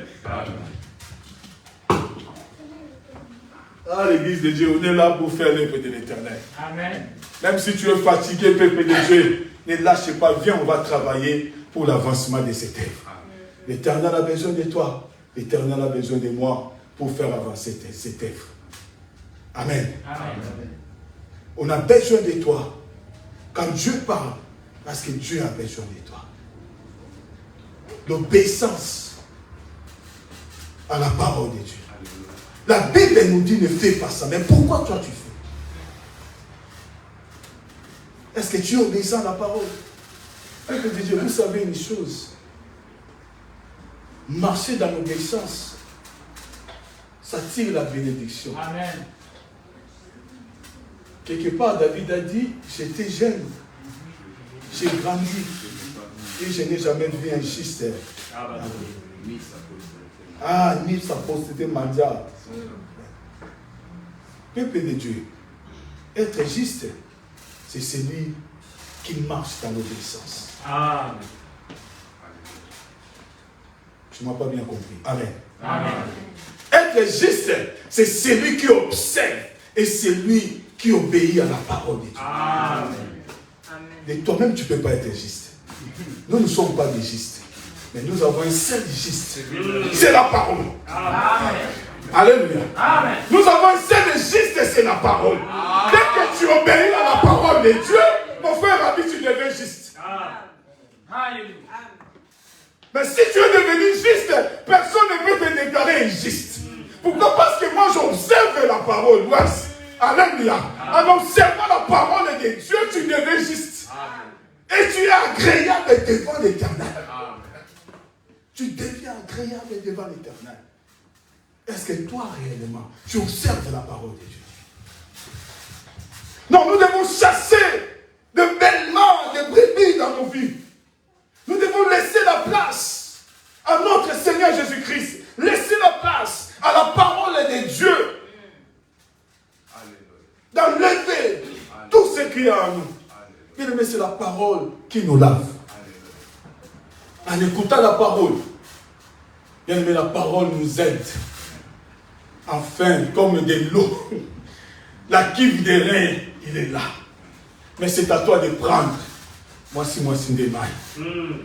Ah, l'église de Dieu, on est là pour faire l'œuvre de l'Éternel. Amen. Même si tu es fatigué, peuple de Dieu, ne lâche pas, viens, on va travailler pour l'avancement de cette œuvre. L'Éternel a besoin de toi. L'Éternel a besoin de moi pour faire avancer cette œuvre. Amen. Amen. On a besoin de toi. Quand Dieu parle, parce que Dieu a besoin de toi. L'obéissance à la parole de Dieu. La Bible nous dit ne fais pas ça. Mais pourquoi toi tu fais? Est-ce que tu es obéissant à la parole? Peuple de Dieu, vous savez une chose. Marcher dans l'obéissance, ça tire la bénédiction. Amen. Quelque part, David a dit, j'étais jeune, j'ai grandi, et je n'ai jamais vu un juste. Ah, ni sa possédé mondiale. Peuple de Dieu, être juste, c'est celui qui marche dans l'obéissance. Amen. Tu ne m'as pas bien compris. Amen. Amen. Être juste, c'est celui qui observe et celui qui obéit à la parole de Dieu. Amen. Et toi-même, tu ne peux pas être juste. Nous ne sommes pas des justes. Mais nous avons un seul juste. C'est la parole. Amen. Alléluia. Amen. Nous avons un seul juste, c'est la parole. Amen. Dès que tu obéis à la parole de Dieu, mon frère a dit tu deviens juste. Alléluia. Mais si tu es devenu juste, personne ne peut te déclarer injuste. Pourquoi? Parce que moi j'observe la parole. Alléluia. En observant la parole de Dieu, tu deviens juste. Et tu es agréable devant l'Éternel. Tu deviens agréable devant l'Éternel. Est-ce que toi réellement, tu observes la parole de Dieu? Non, nous devons chasser de bêlements, de brebis dans nos vies. Nous devons laisser la place à notre Seigneur Jésus-Christ. Laisser la place à la parole de Dieu. D'enlever tout ce qu'il y a en nous. Bien aimé, c'est la parole qui nous lave. En écoutant la parole, bien aimé, la parole nous aide. Enfin, comme de l'eau. La cuve des reins, il est là. Mais c'est à toi de prendre. Voici des mailles.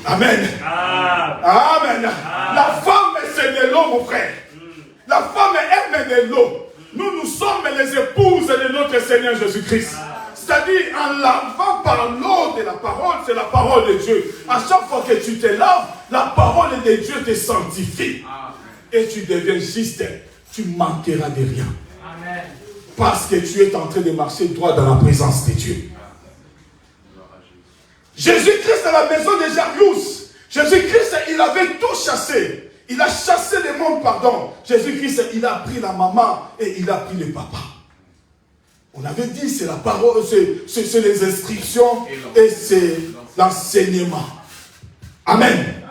Amen. Amen. La femme, c'est de l'eau, mon frère. La femme aime de l'eau. Nous sommes les épouses de notre Seigneur Jésus-Christ. C'est-à-dire, en lavant par l'eau de la parole, c'est la parole de Dieu. À chaque fois que tu te laves, la parole de Dieu te sanctifie. Et tu deviens juste. Tu manqueras de rien. Amen. Parce que tu es en train de marcher droit dans la présence de Dieu. Jésus-Christ à la maison de Jairus. Jésus-Christ, il avait tout chassé. Il a chassé le monde, pardon. Jésus-Christ, il a pris la maman et il a pris le papa. On avait dit, c'est la parole, c'est les instructions et c'est l'enseignement. Amen.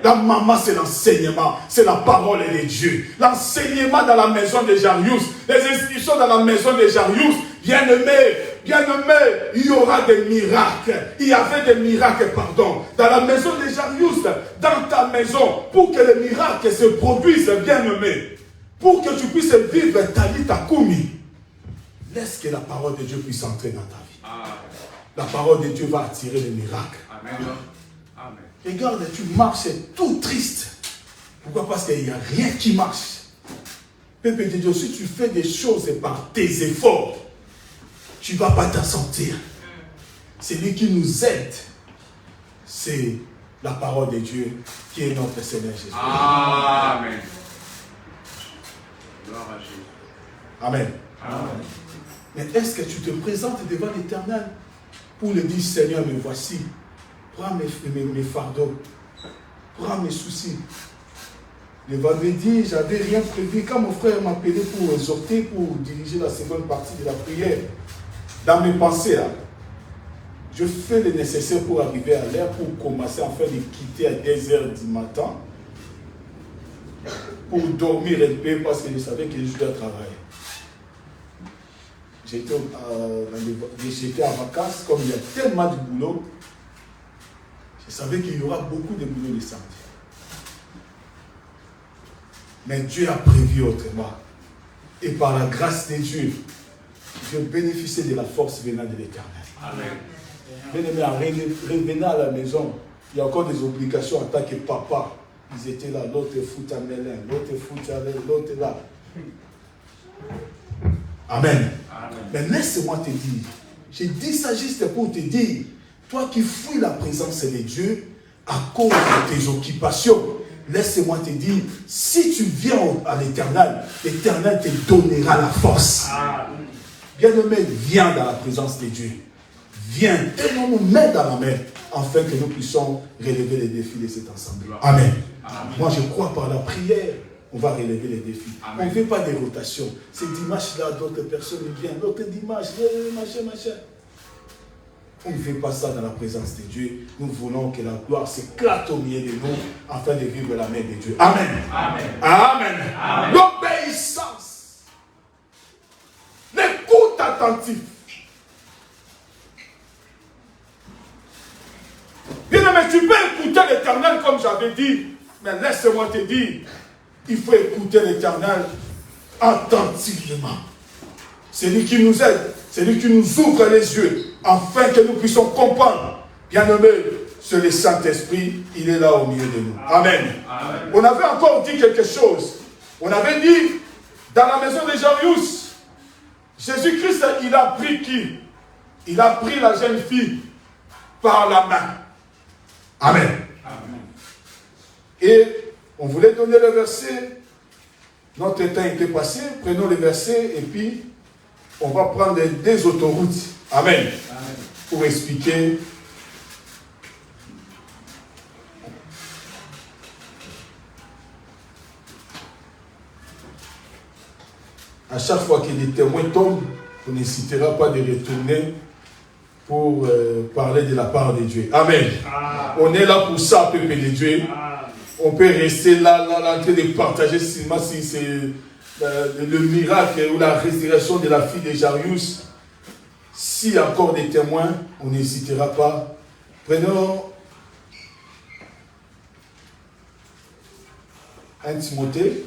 La maman, c'est l'enseignement, c'est la parole de Dieu. L'enseignement dans la maison de Jarius, les institutions dans la maison de Jarius, bien-aimés, il y aura des miracles. Il y avait des miracles, pardon, dans la maison de Jarius, dans ta maison, pour que les miracles se produisent, bien-aimés, pour que tu puisses vivre Talita Kumi. Laisse que la parole de Dieu puisse entrer dans ta vie. La parole de Dieu va attirer les miracles. Amen. Amen. Regarde, tu marches tout triste. Pourquoi? Parce qu'il n'y a rien qui marche. Peuple de Dieu, si tu fais des choses par tes efforts, tu ne vas pas t'en sortir. C'est lui qui nous aide. C'est la parole de Dieu qui est notre Seigneur Jésus. Amen. Gloire à Jésus. Amen. Amen. Mais est-ce que tu te présentes devant l'Éternel pour lui dire, Seigneur, me voici. Prends mes fardeaux. Prends mes soucis. Le vendredi, je n'avais rien prévu. Quand mon frère m'a appelé pour exhorter, pour diriger la seconde partie de la prière, dans mes pensées, là, je fais le nécessaire pour arriver à l'heure, pour commencer enfin de quitter à 10 h du matin, pour dormir un peu, parce que je savais que je dois travailler. J'étais en vacances, comme il y a tellement de boulot, je savais qu'il y aura beaucoup de boulot le samedi. Mais Dieu a prévu autrement. Et par la grâce de Dieu, je bénéficie de la force venant de l'Éternel. Amen. Bien-aimé, en revenant à la maison, il y a encore des obligations en tant que papa. Ils étaient là, l'autre fout à Mélin, l'autre fout à l'aile, l'autre là. Amen. Amen. Mais laisse-moi te dire, j'ai dit ça juste pour te dire, toi qui fuis la présence de Dieu à cause de tes occupations, laisse-moi te dire, si tu viens à l'Éternel, l'Éternel te donnera la force. Bien-aimé, viens dans la présence de Dieu. Viens, tenons-nous main dans la main, afin que nous puissions relever les défis de cet ensemble. Amen. Amen. Moi, je crois par la prière, on va relever les défis. Amen. On ne fait pas des rotations. Ce dimanche-là, d'autres personnes viennent. L'autre dimanche, machin. On ne fait pas ça dans la présence de Dieu. Nous voulons que la gloire s'éclate au milieu de nous afin de vivre la main de Dieu. Amen. Amen. Amen. Amen. L'obéissance. L'écoute attentive. Bien-aimé, tu peux écouter l'Éternel comme j'avais dit. Mais laisse-moi te dire, il faut écouter l'Éternel attentivement. C'est lui qui nous aide. C'est lui qui nous ouvre les yeux afin que nous puissions comprendre. Bien-aimé, c'est le Saint-Esprit, il est là au milieu de nous. Amen. Amen. On avait encore dit quelque chose. On avait dit, dans la maison de Jarius, Jésus-Christ, il a pris qui? Il a pris la jeune fille par la main. Amen. Amen. Et on voulait donner le verset. Notre temps était passé. Prenons le verset et puis on va prendre des autoroutes. Amen. Amen. Pour expliquer. À chaque fois que les témoins tombent, on n'hésitera pas de retourner pour parler de la part de Dieu. Amen. Ah. On est là pour ça, peuple de Dieu. Ah. On peut rester là, en train de partager seulement si c'est le miracle ou la résurrection de la fille de Jarius. S'il y a encore des témoins, on n'hésitera pas. Prenons 1 Timothée.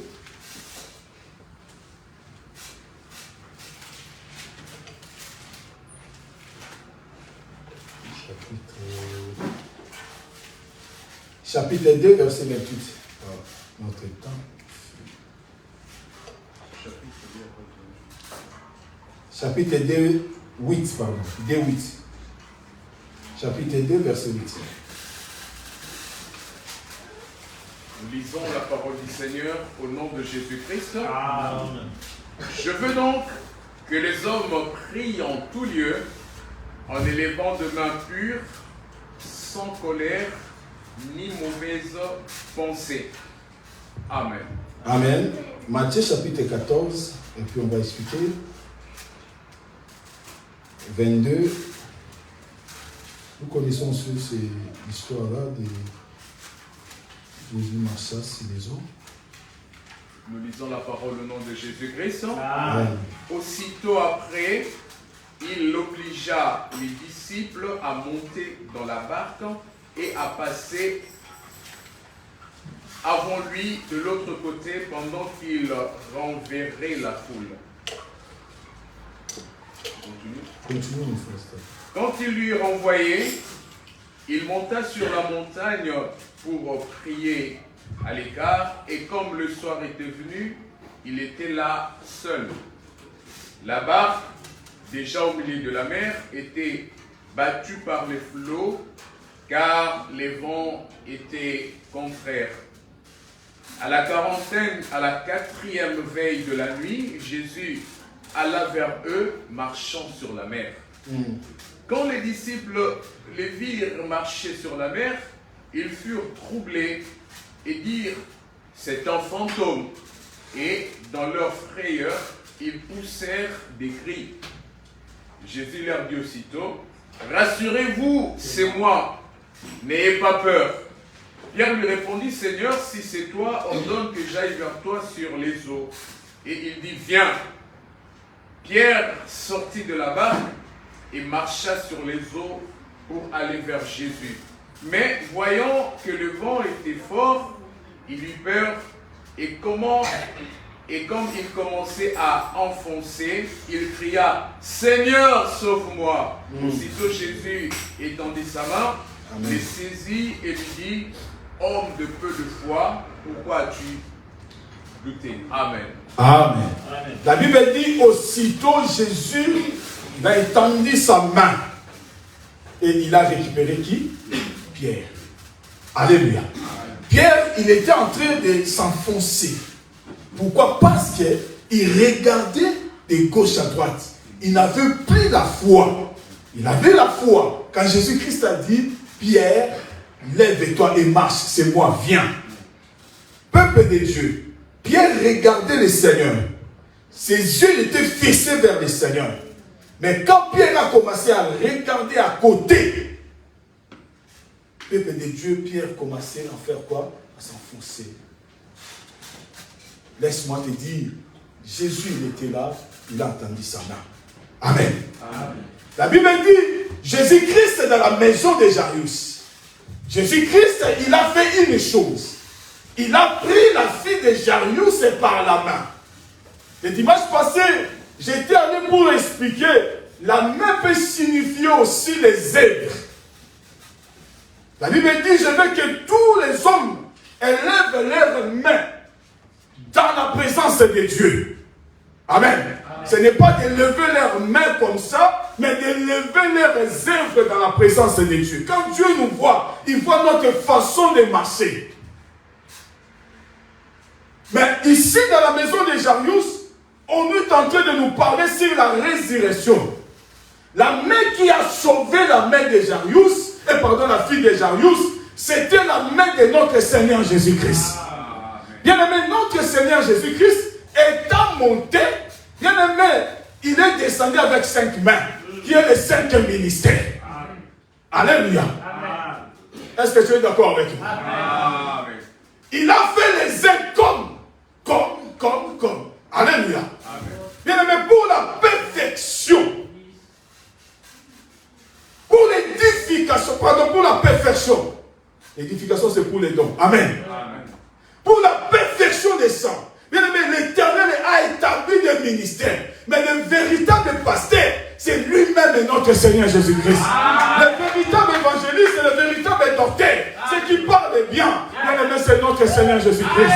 Chapitre 2, verset 28. Notre temps. Chapitre 2, 8, pardon. 2, 8. Chapitre 2, verset 8. Nous lisons la parole du Seigneur au nom de Jésus-Christ. Amen. Je veux donc que les hommes prient en tout lieu, en élevant de mains pures, sans colère, ni mauvaise pensée. Amen. Amen. Matthieu chapitre 14, et puis on va expliquer. 22. Nous connaissons cette histoire-là Nous lisons la parole au nom de Jésus-Christ. Aussitôt après, il obligea les disciples à monter dans la barque et à passer avant lui de l'autre côté pendant qu'il renverrait la foule. Continue, mon frère. Quand il lui renvoyait, il monta sur la montagne pour prier à l'écart, et comme le soir était venu, il était là seul. La barque, déjà au milieu de la mer, était battue par les flots, car les vents étaient contraires. À la 4e veille de la nuit, Jésus alla vers eux, marchant sur la mer. Quand les disciples les virent marcher sur la mer, ils furent troublés et dirent « C'est un fantôme ». Et dans leur frayeur, ils poussèrent des cris. Jésus leur dit aussitôt « Rassurez-vous, c'est moi, n'ayez pas peur ». Pierre lui répondit « Seigneur, si c'est toi, ordonne que j'aille vers toi sur les eaux ». Et il dit « Viens ». Pierre sortit de la barque et marcha sur les eaux pour aller vers Jésus. Mais voyant que le vent était fort, il eut peur, et comme il commençait à enfoncer, il cria « Seigneur, sauve-moi » Aussitôt Jésus étendit sa main, le saisit et lui dit « Homme de peu de foi, pourquoi as-tu douté ?» Amen. Amen. La Bible dit aussitôt Jésus a étendu sa main et il a récupéré qui? Pierre. Alléluia. Pierre, il était en train de s'enfoncer. Pourquoi? Parce qu'il regardait de gauche à droite. Il n'avait plus la foi. Il avait la foi. Quand Jésus-Christ a dit, Pierre, lève-toi et marche, c'est moi, viens. Peuple de Dieu, Pierre regardait le Seigneur. Ses yeux étaient fixés vers le Seigneur. Mais quand Pierre a commencé à regarder à côté, peuple de Dieu, Pierre commençait à faire quoi? À s'enfoncer. Laisse-moi te dire, Jésus il était là, il a entendu sa main. Amen. Amen. La Bible dit, Jésus-Christ est dans la maison de Jairus. Jésus-Christ, il a fait une chose. Il a pris la fille de Jairus par la main. Le dimanche passé, j'étais allé pour expliquer, la main peut signifier aussi les œuvres. La Bible dit, je veux que tous les hommes élèvent leurs mains dans la présence de Dieu. Amen. Amen. Ce n'est pas de lever leurs mains comme ça, mais de lever leurs œuvres dans la présence de Dieu. Quand Dieu nous voit, il voit notre façon de marcher. Mais ici, dans la maison de Jairus, on est en train de nous parler sur la résurrection. La main qui a sauvé la main de Jairus, la fille de Jairus, c'était la main de notre Seigneur Jésus-Christ. Bien-aimé, notre Seigneur Jésus-Christ étant monté, bien-aimé, il est descendu avec 5 mains, qui est le 5 ministère. Alléluia. Est-ce que tu es d'accord avec moi? Amen. Il a fait les uns comme. Alléluia. Bien-aimé, pour la perfection, pour l'édification, pour la perfection. L'édification, c'est pour les dons. Amen. Amen. Pour la perfection des saints. Bien-aimé, l'Éternel a établi des ministères. Mais le véritable pasteur, c'est lui-même notre Seigneur Jésus-Christ. Le véritable évangéliste, c'est le véritable docteur. Ce qui parle bien. Bien-aimé, c'est notre Seigneur Jésus-Christ.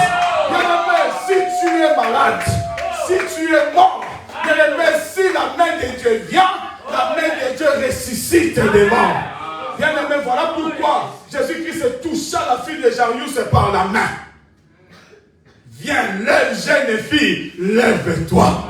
Bien-aimé, si tu es malade, si tu es mort, bien-aimé, si la main de Dieu vient, la main de Dieu ressuscite des morts. Bien-aimé, voilà pourquoi Jésus-Christ toucha la fille de Jairus par la main. Viens, lève, jeune fille, lève-toi.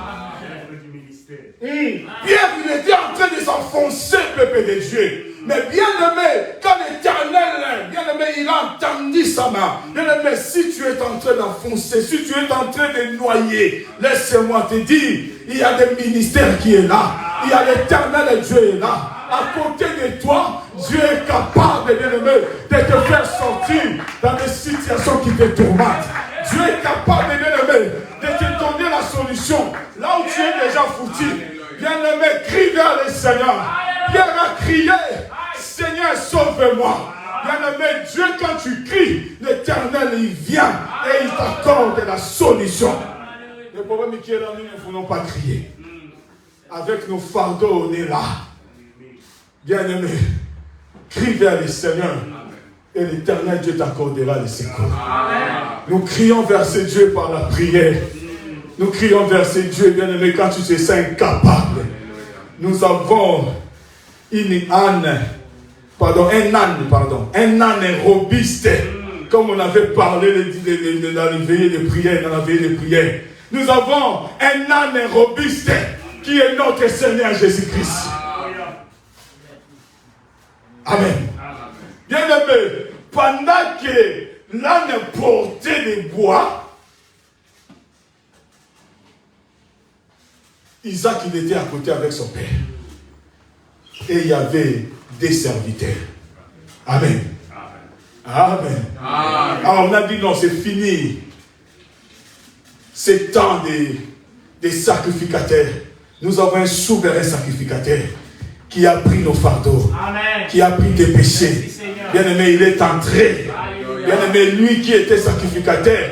Pierre, il était en train de s'enfoncer, peuple de Dieu. Mais bien aimé, quand l'Éternel, bien aimé, il a entendu sa main. Bien aimé, si tu es en train d'enfoncer, si tu es en train de noyer, laisse-moi te dire, il y a des ministères qui est là. Il y a l'Éternel, Dieu est là. À côté de toi, Dieu est capable, bien aimé, de te faire sortir dans des situations te tourmente. Dieu est capable, bien-aimé, de te donner la solution. Là où tu es déjà foutu, bien-aimé, crie vers le Seigneur. Pierre a crié, Seigneur, sauve-moi. Bien-aimé, Dieu, quand tu cries, l'Éternel, il vient et il t'accorde la solution. Le problème qui est là, nous ne voulons pas crier. Avec nos fardeaux, on est là. Bien-aimé, crie vers le Seigneur et l'Éternel Dieu t'accordera le secours. Nous crions vers ce Dieu par la prière. Nous crions vers ce Dieu, bien-aimé, quand tu te sens incapable. Nous avons un âne robuste, comme on avait parlé de la veillée de prière, dans la veillée de prière. Nous avons un âne robuste qui est notre Seigneur Jésus-Christ. Amen. Bien-aimé, pendant que l'âne portait des bois, Isaac, il était à côté avec son père. Et il y avait des serviteurs. Amen. Amen. Alors on a dit non, c'est fini. C'est temps des sacrificateurs. Nous avons un souverain sacrificateur qui a pris nos fardeaux, qui a pris tes péchés. Bien-aimé, il est entré. Bien-aimé, lui qui était sacrificateur,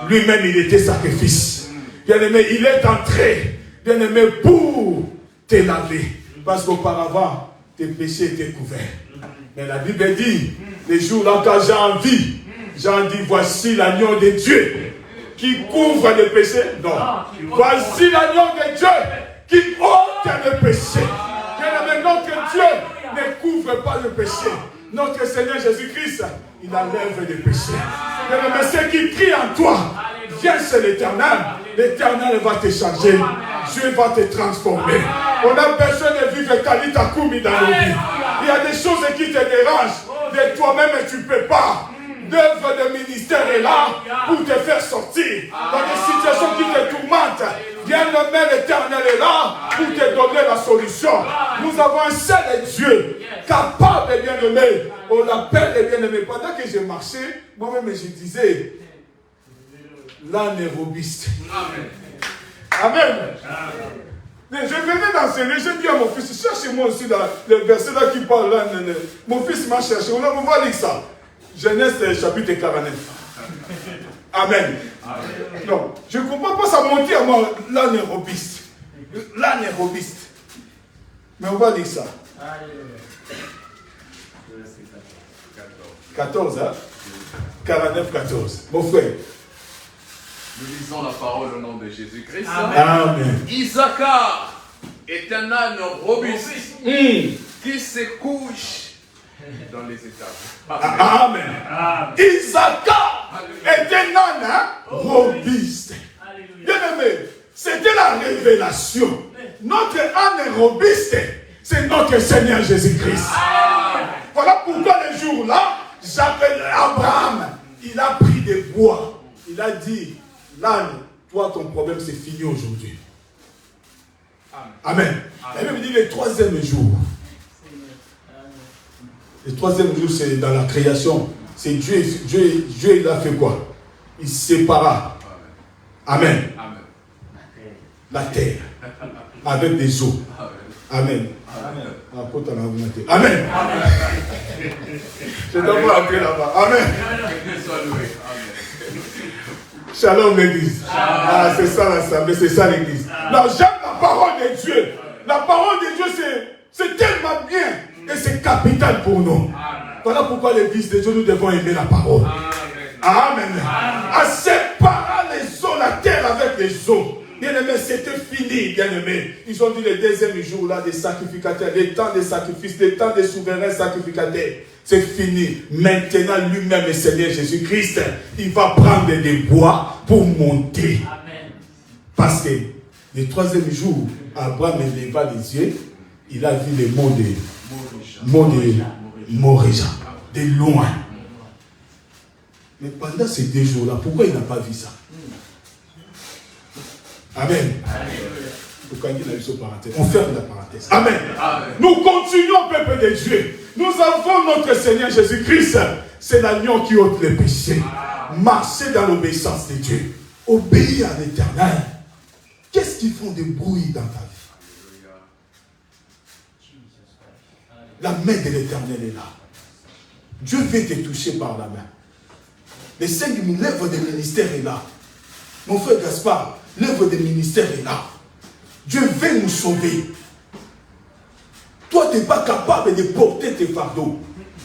lui-même il était sacrifice. Bien-aimé, il est entré. Bien-aimé, pour te laver. Parce qu'auparavant, tes péchés étaient couverts. Mais la Bible dit, les jours là quand Jean dit, voici l'agneau de Dieu qui couvre les péchés. Non. Voici l'agneau de Dieu qui ôte le péché. Bien-aimé, notre Dieu ne couvre pas le péché. Notre Seigneur Jésus-Christ, il enlève les péchés. Bien-aimé, ce qui crie en toi, viens chez l'Éternel. L'Éternel va te changer. Dieu va te transformer. On a besoin de vivre Kalita Koumi dans nos vies. Il y a des choses qui te dérangent. De toi-même, tu ne peux pas. L'œuvre de ministère est là pour te faire sortir. Dans des situations qui te tourmentent, bien-aimé, l'Éternel est là pour te donner la solution. Nous avons un seul Dieu capable et bien-aimé. On l'appelle et bien-aimé. Pendant que j'ai marché, moi-même je disais, l'âne est robuste. Amen. Mais je venais d'enseigner, j'ai dit à mon fils, cherchez-moi aussi le verset là qui parle là. Mon fils m'a cherché, on va lire ça. Genèse chapitre 49. Amen. Non, je ne comprends pas, ça monte à moi, l'âne est robuste. L'âne est robuste. Mais on va lire ça. 14, hein? 49, 14. Mon frère. Nous lisons la parole au nom de Jésus-Christ. Amen. Isaacar est un âne robuste qui se couche dans les étables. Amen. Isaacar est un âne robuste. Bien-aimé, c'était la révélation. Notre âne robuste, c'est notre Seigneur Jésus-Christ. Voilà pourquoi le jour-là, j'appelle Abraham. Il a pris des bois. Il a dit, l'âne, toi, ton problème, c'est fini aujourd'hui. Amen. La Bible dit le troisième jour. Le troisième jour, c'est dans la création. C'est Dieu, il a fait quoi? Il sépara. Amen. La terre. Avec des eaux. Amen. Amen. Amen. Je dois vous appeler là-bas. Amen. Shalom l'église. Ah, c'est ça l'assemblée, c'est ça l'église. Non, j'aime la parole de Dieu. La parole de Dieu, c'est tellement bien et c'est capital pour nous. Voilà pourquoi l'église de Dieu, nous devons aimer la parole. Amen. À séparer les eaux, la terre avec les eaux. Bien-aimé, c'était fini, bien-aimé. Ils ont dit le deuxième jour là des sacrificateurs, le temps des sacrifices, le temps des souverains sacrificateurs. C'est fini. Maintenant, lui-même, le Seigneur Jésus-Christ, il va prendre des bois pour monter. Amen. Parce que le troisième jour, Abraham leva les yeux, il a vu les monts de Morija, de loin. Mais pendant ces 2 jours-là, pourquoi il n'a pas vu ça? Amen. On ferme la parenthèse. Amen. Nous continuons, peuple de Dieu. Nous avons notre Seigneur Jésus-Christ. C'est l'agneau qui ôte les péchés. Marcher dans l'obéissance de Dieu. Obéir à l'Éternel. Qu'est-ce qui font des bruits dans ta vie? La main de l'Éternel est là. Dieu veut te toucher par la main. Les 5 000 l'œuvre des ministères est là. Mon frère Gaspard, l'œuvre des ministères est là. Dieu veut nous sauver. Toi, tu n'es pas capable de porter tes fardeaux.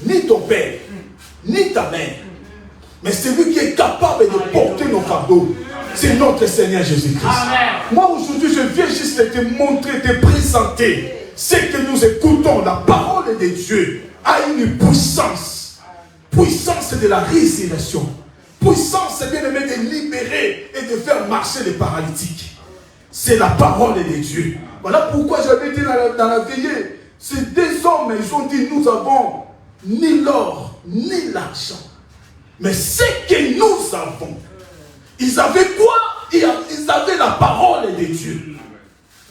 Ni ton père, ni ta mère. Mais celui qui est capable de porter nos fardeaux, c'est notre Seigneur Jésus-Christ. Moi, aujourd'hui, je viens juste te montrer, te présenter ce que nous écoutons. La parole de Dieu a une puissance. Puissance de la résurrection. Puissance, bien aimé, de libérer et de faire marcher les paralytiques. C'est la parole de Dieu. Voilà pourquoi j'avais dit dans la veillée, ces 2 hommes, ils ont dit, nous avons ni l'or, ni l'argent. Mais ce que nous avons, ils avaient quoi? Ils avaient la parole de Dieu.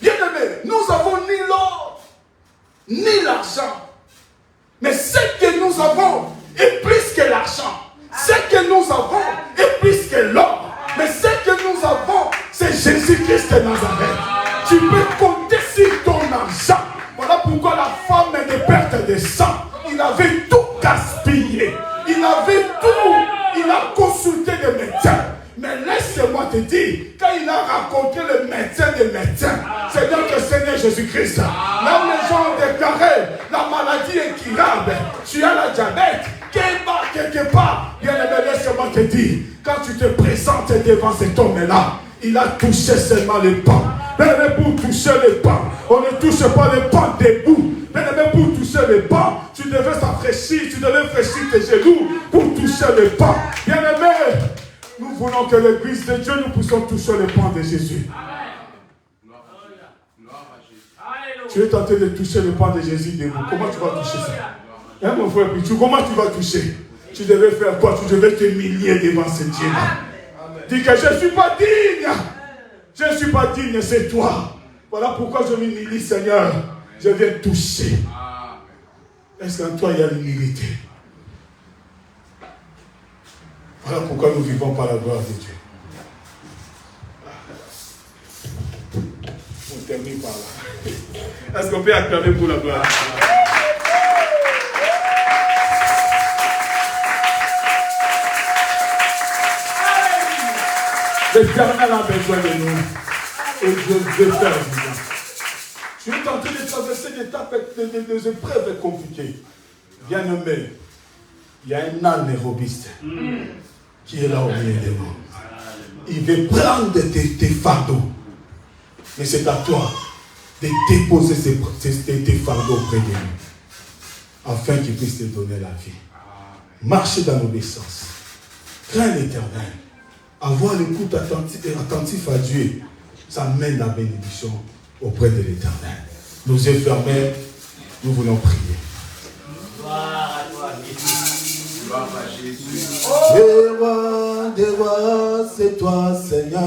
Bien aimé, nous avons ni l'or, ni l'argent. Mais ce que nous avons est plus que l'argent. Ce que nous avons est plus que l'or. Mais ce que nous avons, c'est Jésus-Christ de Nazareth. Tu peux compter sur ton argent. Voilà pourquoi la femme de perte de sang, il avait tout gaspillé. Il avait tout. Il a consulté des médecins. Mais laisse-moi te dire, quand il a rencontré le médecin des médecins, c'est notre Seigneur Jésus-Christ. Là où les gens ont déclaré, la maladie est incurable, tu as la diabète, quelque part, bien aimé, laisse-moi te dire, quand tu te présentes devant cet homme-là, il a touché seulement le pain. Mais pour toucher le pain, on ne touche pas le pain debout. Mais pour toucher le pain, tu devais s'afraîchir, tu devais fraîchir tes genoux pour toucher le pain. Bien aimé, nous voulons que l'église de Dieu, nous puissions toucher le pain de Jésus. Tu es tenté de toucher le pain de Jésus debout. Comment tu vas toucher ça? Hein, mon frère Pichou, comment tu vas toucher? Tu devais faire quoi? Tu devais t'humilier devant ce Dieu-là. Dis que je ne suis pas digne. Je ne suis pas digne, c'est toi. Voilà pourquoi je m'humilie, Seigneur. Je viens toucher. Est-ce qu'en toi il y a l'humilité? Voilà pourquoi nous vivons par la gloire de Dieu. On termine par là. Est-ce qu'on peut acclamer pour la gloire? L'Éternel a besoin de nous. Et Dieu veut faire du bien. Tu es en train de traverser des épreuves compliquées. Bien aimé, il y a un âne robuste qui est là au milieu de nous. Il veut prendre tes fardeaux. Mais c'est à toi de déposer tes fardeaux auprès de lui. Afin qu'il puisse te donner la vie. Marcher dans l'obéissance. Crains l'Éternel. Avoir l'écoute attentif à Dieu. Ça mène la bénédiction auprès de l'Éternel. Nos yeux fermés, nous voulons prier. Gloire à toi, Jésus. Gloire à Jésus. Des rois, c'est toi, Seigneur.